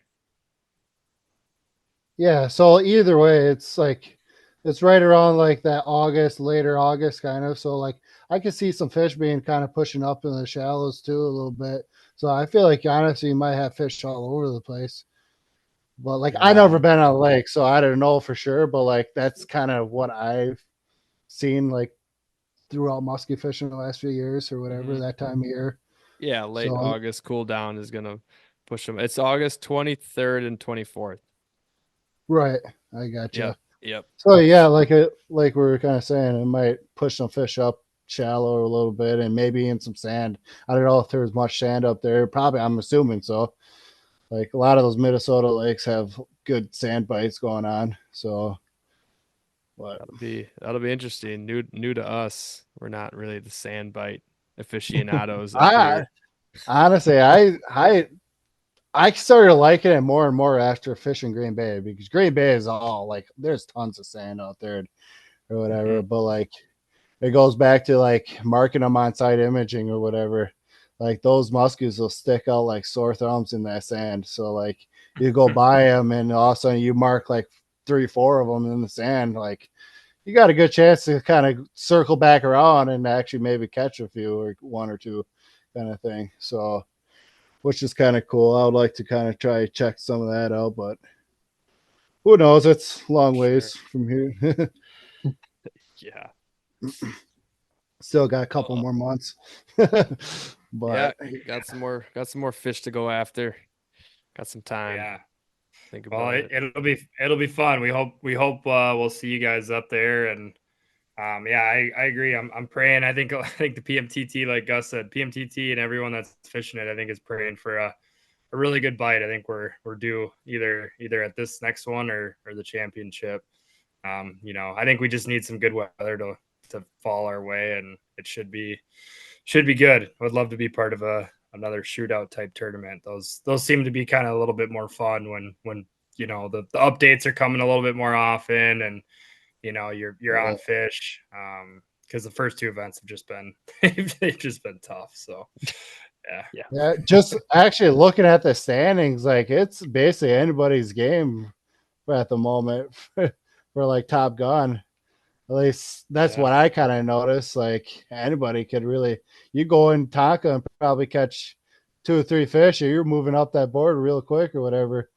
Yeah, so either way, it's like it's right around like that later August kind of. So like I could see some fish being kind of pushing up in the shallows too a little bit. So I feel like honestly you might have fish all over the place. But like I never been on a lake, so I don't know for sure. But like that's kind of what I've seen like throughout musky fishing the last few years or whatever that time of year. Yeah, late So August cool down is gonna push them. It's August 23rd and 24th. right, I got you. Yep. So yeah, like we were kind of saying, it might push some fish up shallow a little bit, and maybe in some sand. I don't know if there's much sand up there. Probably, I'm assuming so. Like a lot of those Minnesota lakes have good sand bites going on. So, what? That'll be interesting. New to us. We're not really the sand bite aficionados up here. Honestly, I started liking it more and more after fishing Green Bay, because Green Bay is all like there's tons of sand out there or whatever. But like it goes back to like marking them on site imaging or whatever. Like those muskies will stick out like sore thumbs in that sand. So like you go by them and all of a sudden you mark like 3-4 of them in the sand. Like you got a good chance to kind of circle back around and actually maybe catch a few or 1 or 2 kind of thing. So which is kind of cool. I would like to kind of try to check some of that out, but who knows? It's long ways from here. Yeah. Still got a couple more months. But yeah, got some more fish to go after. Got some time. Yeah. Think about it. It'll be fun. We hope we'll see you guys up there. And yeah, I agree. I'm praying. I think the PMTT, like Gus said, PMTT and everyone that's fishing it, I think is praying for a really good bite. I think we're due either at this next one or the championship. I think we just need some good weather to fall our way, and it should be good. I would love to be part of another shootout type tournament. Those seem to be kind of a little bit more fun when the updates are coming a little bit more often, and you're on fish. Because the first 2 events have just been they've just been tough. So yeah, just actually looking at the standings, like it's basically anybody's game at the moment for like Top Gun. At least that's what I kind of noticed. Like anybody could really, you go in Tonka and probably catch 2 or 3 fish, or you're moving up that board real quick or whatever.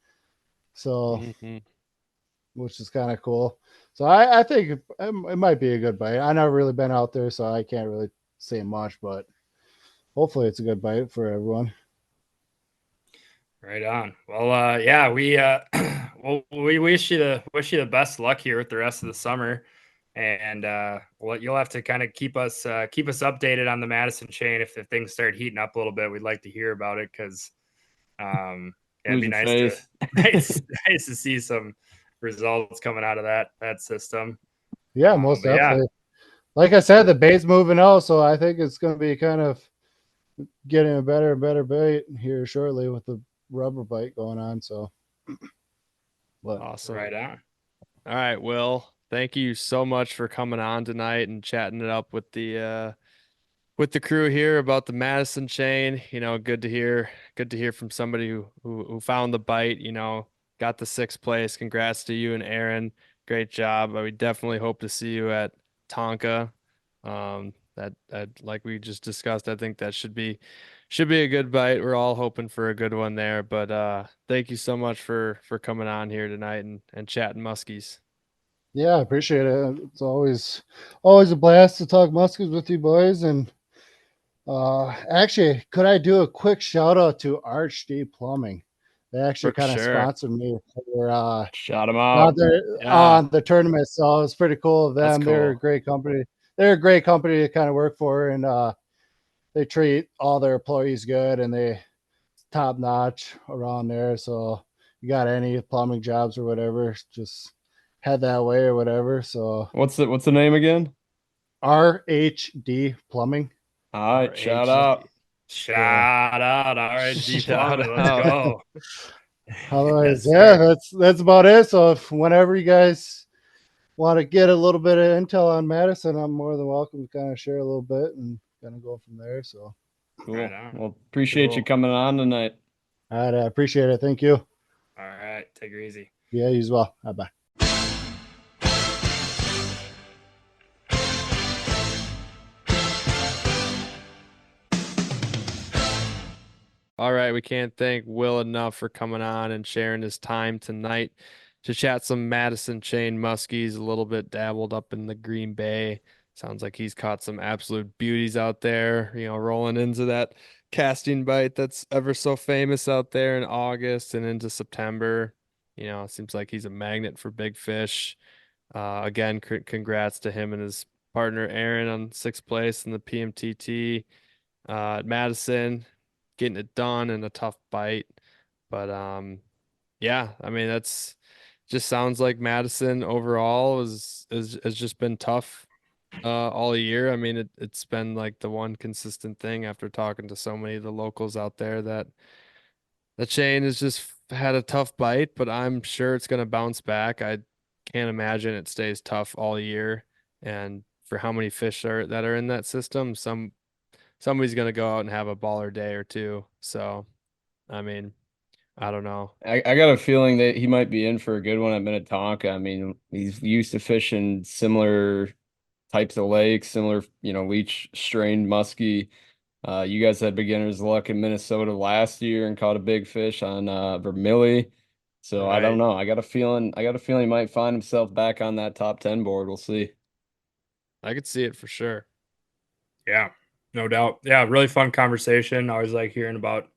So, which is kind of cool. So I think it might be a good bite. I never really been out there, so I can't really say much, but hopefully it's a good bite for everyone. Right on. Well, yeah, Well, we wish you the best luck here with the rest of the summer, and well, you'll have to kind of keep us updated on the Madison chain if things start heating up a little bit. We'd like to hear about it because yeah, it'd Lose be your nice faith. nice to see some results coming out of that system. Yeah, most But yeah, definitely. Like I said, the bait's moving out, so I think it's going to be kind of getting a better and better bait here shortly with the rubber bite going on. So, but Awesome. right on. All right, Will, thank you so much for coming on tonight and chatting it up with the crew here about the Madison chain. You know, good to hear from somebody who found the bite, you know, got the sixth place. Congrats to you and Aaron. Great job. We definitely hope to see you at Tonka. That like we just discussed, I think that should be a good bite. We're all hoping for a good one there. But thank you so much for coming on here tonight and chatting Muskies. yeah, I appreciate it. It's always a blast to talk muskies with you boys. And actually, could I do a quick shout out to Arch D Plumbing? They actually For kind of sure. sponsored me for Shout them out out. there Yeah. on the tournament. So it's pretty cool of That's them. They're a cool. great company. They're a great company to kind of work for, and they treat all their employees good, and they top notch around there. So you got any plumbing jobs or whatever, just head that way or whatever. So What's the name again? RHD Plumbing. All right, shout out. Shout out, RHD Shout Plumbing. Let's out. go. Otherwise, Yes, yeah, sir. that's about it. So if whenever you guys want to get a little bit of intel on Madison, I'm more than welcome to kind of share a little bit and kind of go from there. So, Cool. Right on. Well, appreciate you Cool. coming on tonight. all right, I appreciate it. Thank you. All right, take her easy. Yeah, you as well. Bye bye. All right, we can't thank Will enough for coming on and sharing his time tonight to chat some Madison chain muskies, a little bit dabbled up in the Green Bay. Sounds like he's caught some absolute beauties out there, you know, rolling into that casting bite that's ever so famous out there in August and into September. You know, it seems like he's a magnet for big fish. Again, congrats to him and his partner Aaron on sixth place in the PMTT at Madison, getting it done in a tough bite. But yeah, I mean that's just sounds like Madison overall is has just been tough all year. I mean it's been like the one consistent thing after talking to so many of the locals out there that the chain has just had a tough bite, but I'm sure it's gonna bounce back. I can't imagine it stays tough all year. And for how many fish are that are in that system, somebody's gonna go out and have a baller day or two. So, I mean, I don't know. I got a feeling that he might be in for a good one at Minnetonka. I mean, he's used to fishing similar types of lakes, similar, leech strained muskie. You guys had beginner's luck in Minnesota last year and caught a big fish on Vermilly. So I don't Right. know. I got a feeling he might find himself back on that top 10 board. We'll see. I could see it for sure. Yeah, no doubt. Yeah, really fun conversation. I always like hearing about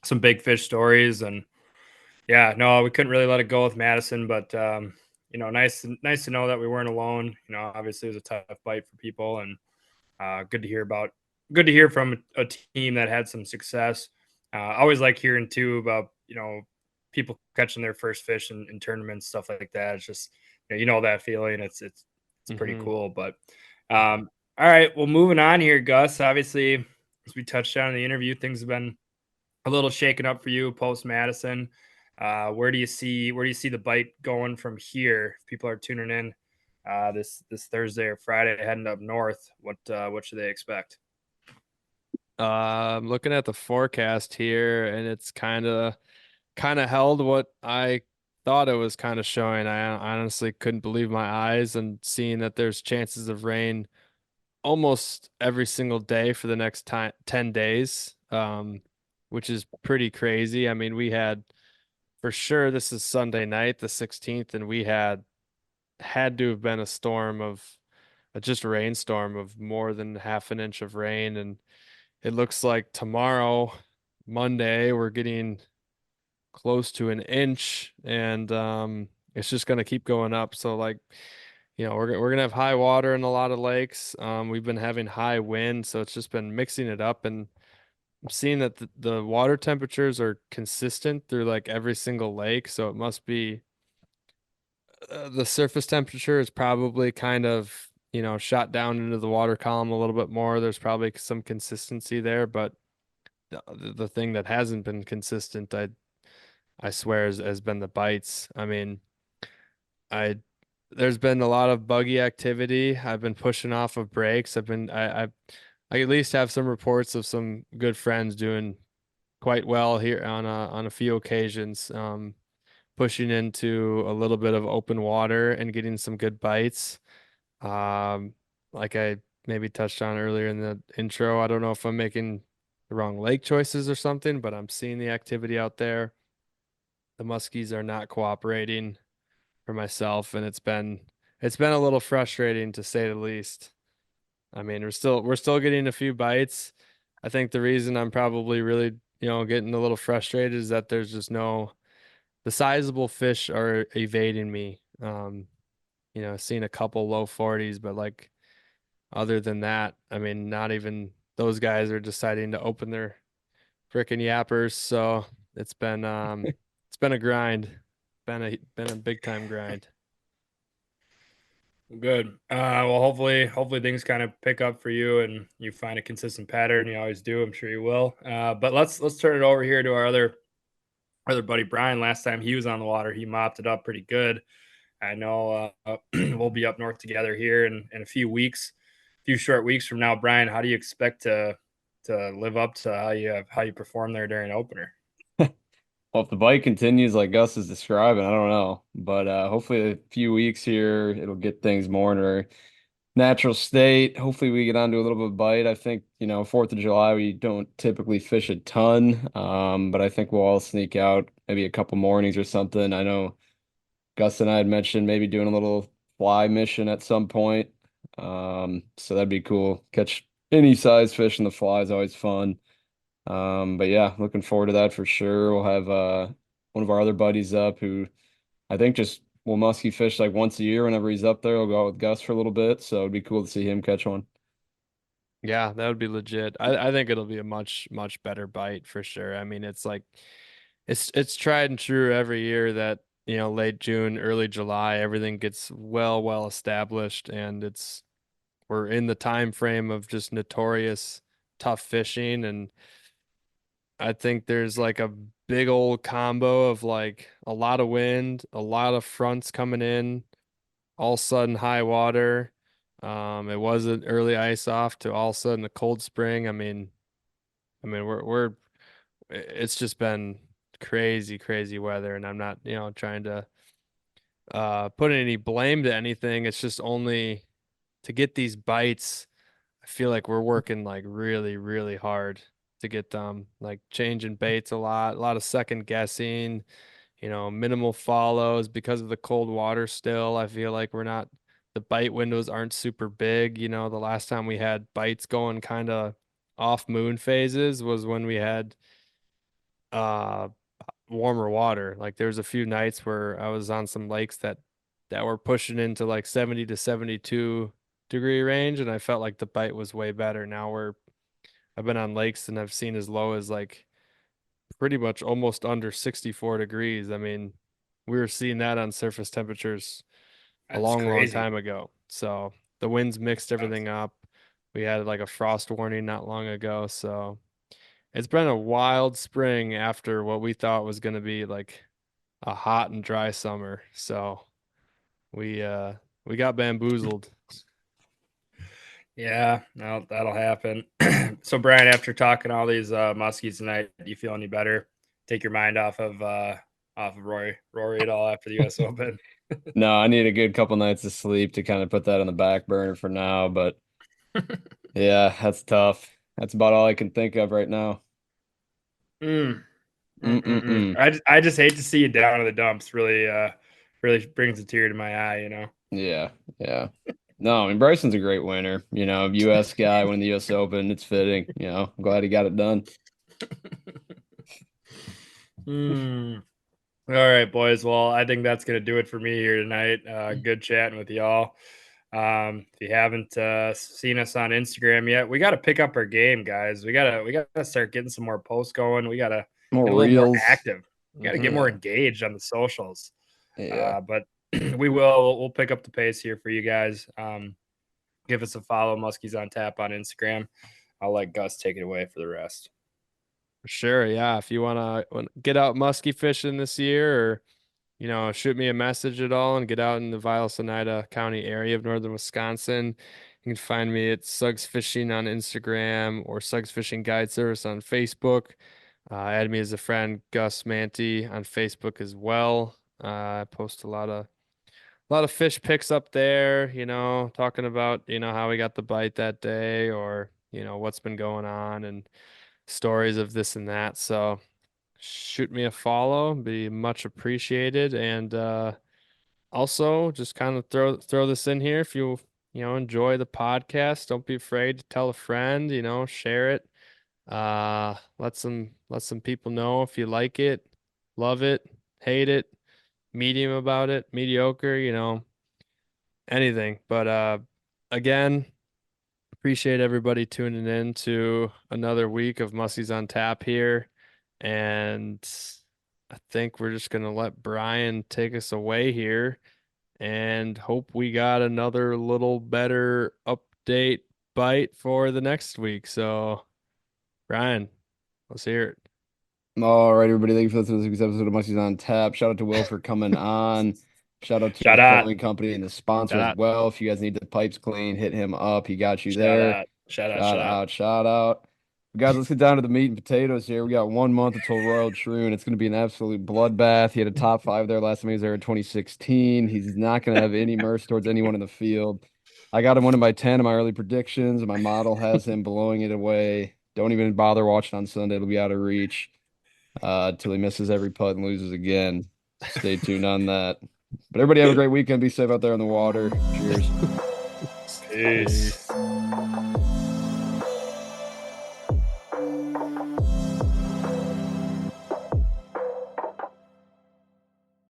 some big fish stories, and yeah, no, we couldn't really let it go with Madison, but nice to know that we weren't alone. You know, obviously it was a tough bite for people, and good to hear from a team that had some success. I always like hearing too about people catching their first fish in tournaments, stuff like that. It's just that feeling. It's pretty Mhm. cool. But all right, well, moving on here, Gus. Obviously, as we touched on in the interview, things have been a little shaken up for you post Madison. Where do you see the bite going from here? If people are tuning in this Thursday or Friday, heading up north, what should they expect? I'm looking at the forecast here, and it's kind of held what I thought it was kind of showing. I honestly couldn't believe my eyes and seeing that there's chances of rain almost every single day for the next 10 days, which is pretty crazy. I mean, we had for sure this is Sunday night, the 16th, and we had to have been a storm of just a rainstorm of more than half an inch of rain. And it looks like tomorrow, Monday, we're getting close to an inch, and it's just gonna keep going up. So like, we're gonna have high water in a lot of lakes. We've been having high wind, so it's just been mixing it up, and I'm seeing that the water temperatures are consistent through like every single lake. So it must be the surface temperature is probably kind of, shot down into the water column a little bit more. There's probably some consistency there, but the thing that hasn't been consistent, I swear, has been the bites. I mean, I there's been a lot of buggy activity. I've been pushing off of breaks. I at least have some reports of some good friends doing quite well here on a few occasions. Pushing into a little bit of open water and getting some good bites. Um, like I maybe touched on earlier in the intro, I don't know if I'm making the wrong lake choices or something, but I'm seeing the activity out there. The muskies are not cooperating for myself, and it's been a little frustrating to say the least. I mean, we're still getting a few bites. I think the reason I'm probably really, getting a little frustrated is that there's just no the sizable fish are evading me. Seeing a couple low 40s, but like other than that, I mean, not even those guys are deciding to open their frickin' yappers. So it's been a grind. Been a big time grind. Good. Well, hopefully things kind of pick up for you and you find a consistent pattern. You always do. I'm sure you will. But let's turn it over here to our other buddy Brian. Last time he was on the water, he mopped it up pretty good. I know we'll be up north together here in a few weeks, a few short weeks from now. Brian, how do you expect to live up to how you perform there during opener? Well, if the bite continues like Gus is describing, I don't know. But hopefully a few weeks here, it'll get things more in our natural state. Hopefully we get onto a little bit of bite. I think, 4th of July, we don't typically fish a ton. But I think we'll all sneak out maybe a couple mornings or something. I know Gus and I had mentioned maybe doing a little fly mission at some point. So that'd be cool. Catch any size fish in the fly is always fun. But yeah, looking forward to that for sure. We'll have one of our other buddies up who I think just will musky fish like once a year whenever he's up there. We'll go out with Gus for a little bit. So it'd be cool to see him catch one. Yeah, that would be legit. I think it'll be a much, much better bite for sure. I mean, it's like it's tried and true every year that, late June, early July, everything gets well established, and we're in the time frame of just notorious tough fishing. And I think there's like a big old combo of like a lot of wind, a lot of fronts coming in, all of a sudden high water. It was an early ice off to all of a sudden a cold spring. I mean, it's just been crazy weather, and I'm not, trying to put any blame to anything. It's just only to get these bites. I feel like we're working like really hard to get them, like changing baits a lot of second guessing, minimal follows because of the cold water still. I feel like the bite windows aren't super big. The last time we had bites going kind of off moon phases was when we had uh warmer water. Like there's a few nights where I was on some lakes that were pushing into like 70 to 72 degree range, and I felt like the bite was way better. I've been on lakes and I've seen as low as like pretty much almost under 64 degrees. I mean, we were seeing that on surface temperatures a That's long crazy. time ago. So the winds mixed everything up. We had like a frost warning not long ago. So it's been a wild spring after what we thought was going to be like a hot and dry summer. So we got bamboozled. Yeah, no, that'll happen. So, Brian, after talking all these muskies tonight, do you feel any better? Take your mind off of Rory at all after the U.S. Open? No, I need a good couple nights of sleep to kind of put that on the back burner for now. But yeah, that's tough. That's about all I can think of right now. Mm. Mm-mm-mm. I just hate to see you down in the dumps. Really brings a tear to my eye. Yeah, yeah. No, I mean Bryson's a great winner. U.S. guy winning the U.S. Open. It's fitting. I'm glad he got it done. All right, boys. Well, I think that's gonna do it for me here tonight. Good chatting with y'all. If you haven't seen us on Instagram yet, we got to pick up our game, guys. We gotta start getting some more posts going. We gotta More get a little more reels. active. We gotta get Mhm. more engaged on the socials. Yeah. But we'll pick up the pace here for you guys. Give us a follow, Muskies on Tap on Instagram. I'll let Gus take it away for the rest. Sure, yeah. If you wanna get out muskie fishing this year, or shoot me a message at all and get out in the Vilas Oneida County area of northern Wisconsin, you can find me at Suggs Fishing on Instagram or Suggs Fishing Guide Service on Facebook. Add me as a friend, Gus Manty, on Facebook as well. I post a lot of fish pics up there, talking about, how we got the bite that day, or, what's been going on and stories of this and that. So shoot me a follow, be much appreciated. And also just kind of throw this in here. If you enjoy the podcast, don't be afraid to tell a friend, share it. Let some people know if you like it, love it, hate it, medium about it, mediocre, anything. But again, appreciate everybody tuning in to another week of Muskies on Tap here. And I think we're just gonna let Brian take us away here and hope we got another little better update bite for the next week. So Brian, let's hear it. All right, everybody. Thank you for listening to this week's episode of Muskies on Tap. Shout out to Will for coming on. Shout out to Shout his out. trolling company and the sponsor Shout as out. well. If you guys need the pipes clean, hit him up. He got you Shout there. out. Shout out. Shout Shout out. out, shout out. Guys, let's get down to the meat and potatoes here. We got 1 month until Royal Troon. It's going to be an absolute bloodbath. He had a top 5 there last time he was there in 2016. He's not going to have any mercy towards anyone in the field. I got him winning by 10 in my early predictions. My model has him blowing it away. Don't even bother watching on Sunday. It'll be out of reach till he misses every putt and loses again. Stay tuned on that. But everybody have a great weekend. Be safe out there on the water. Cheers. Peace.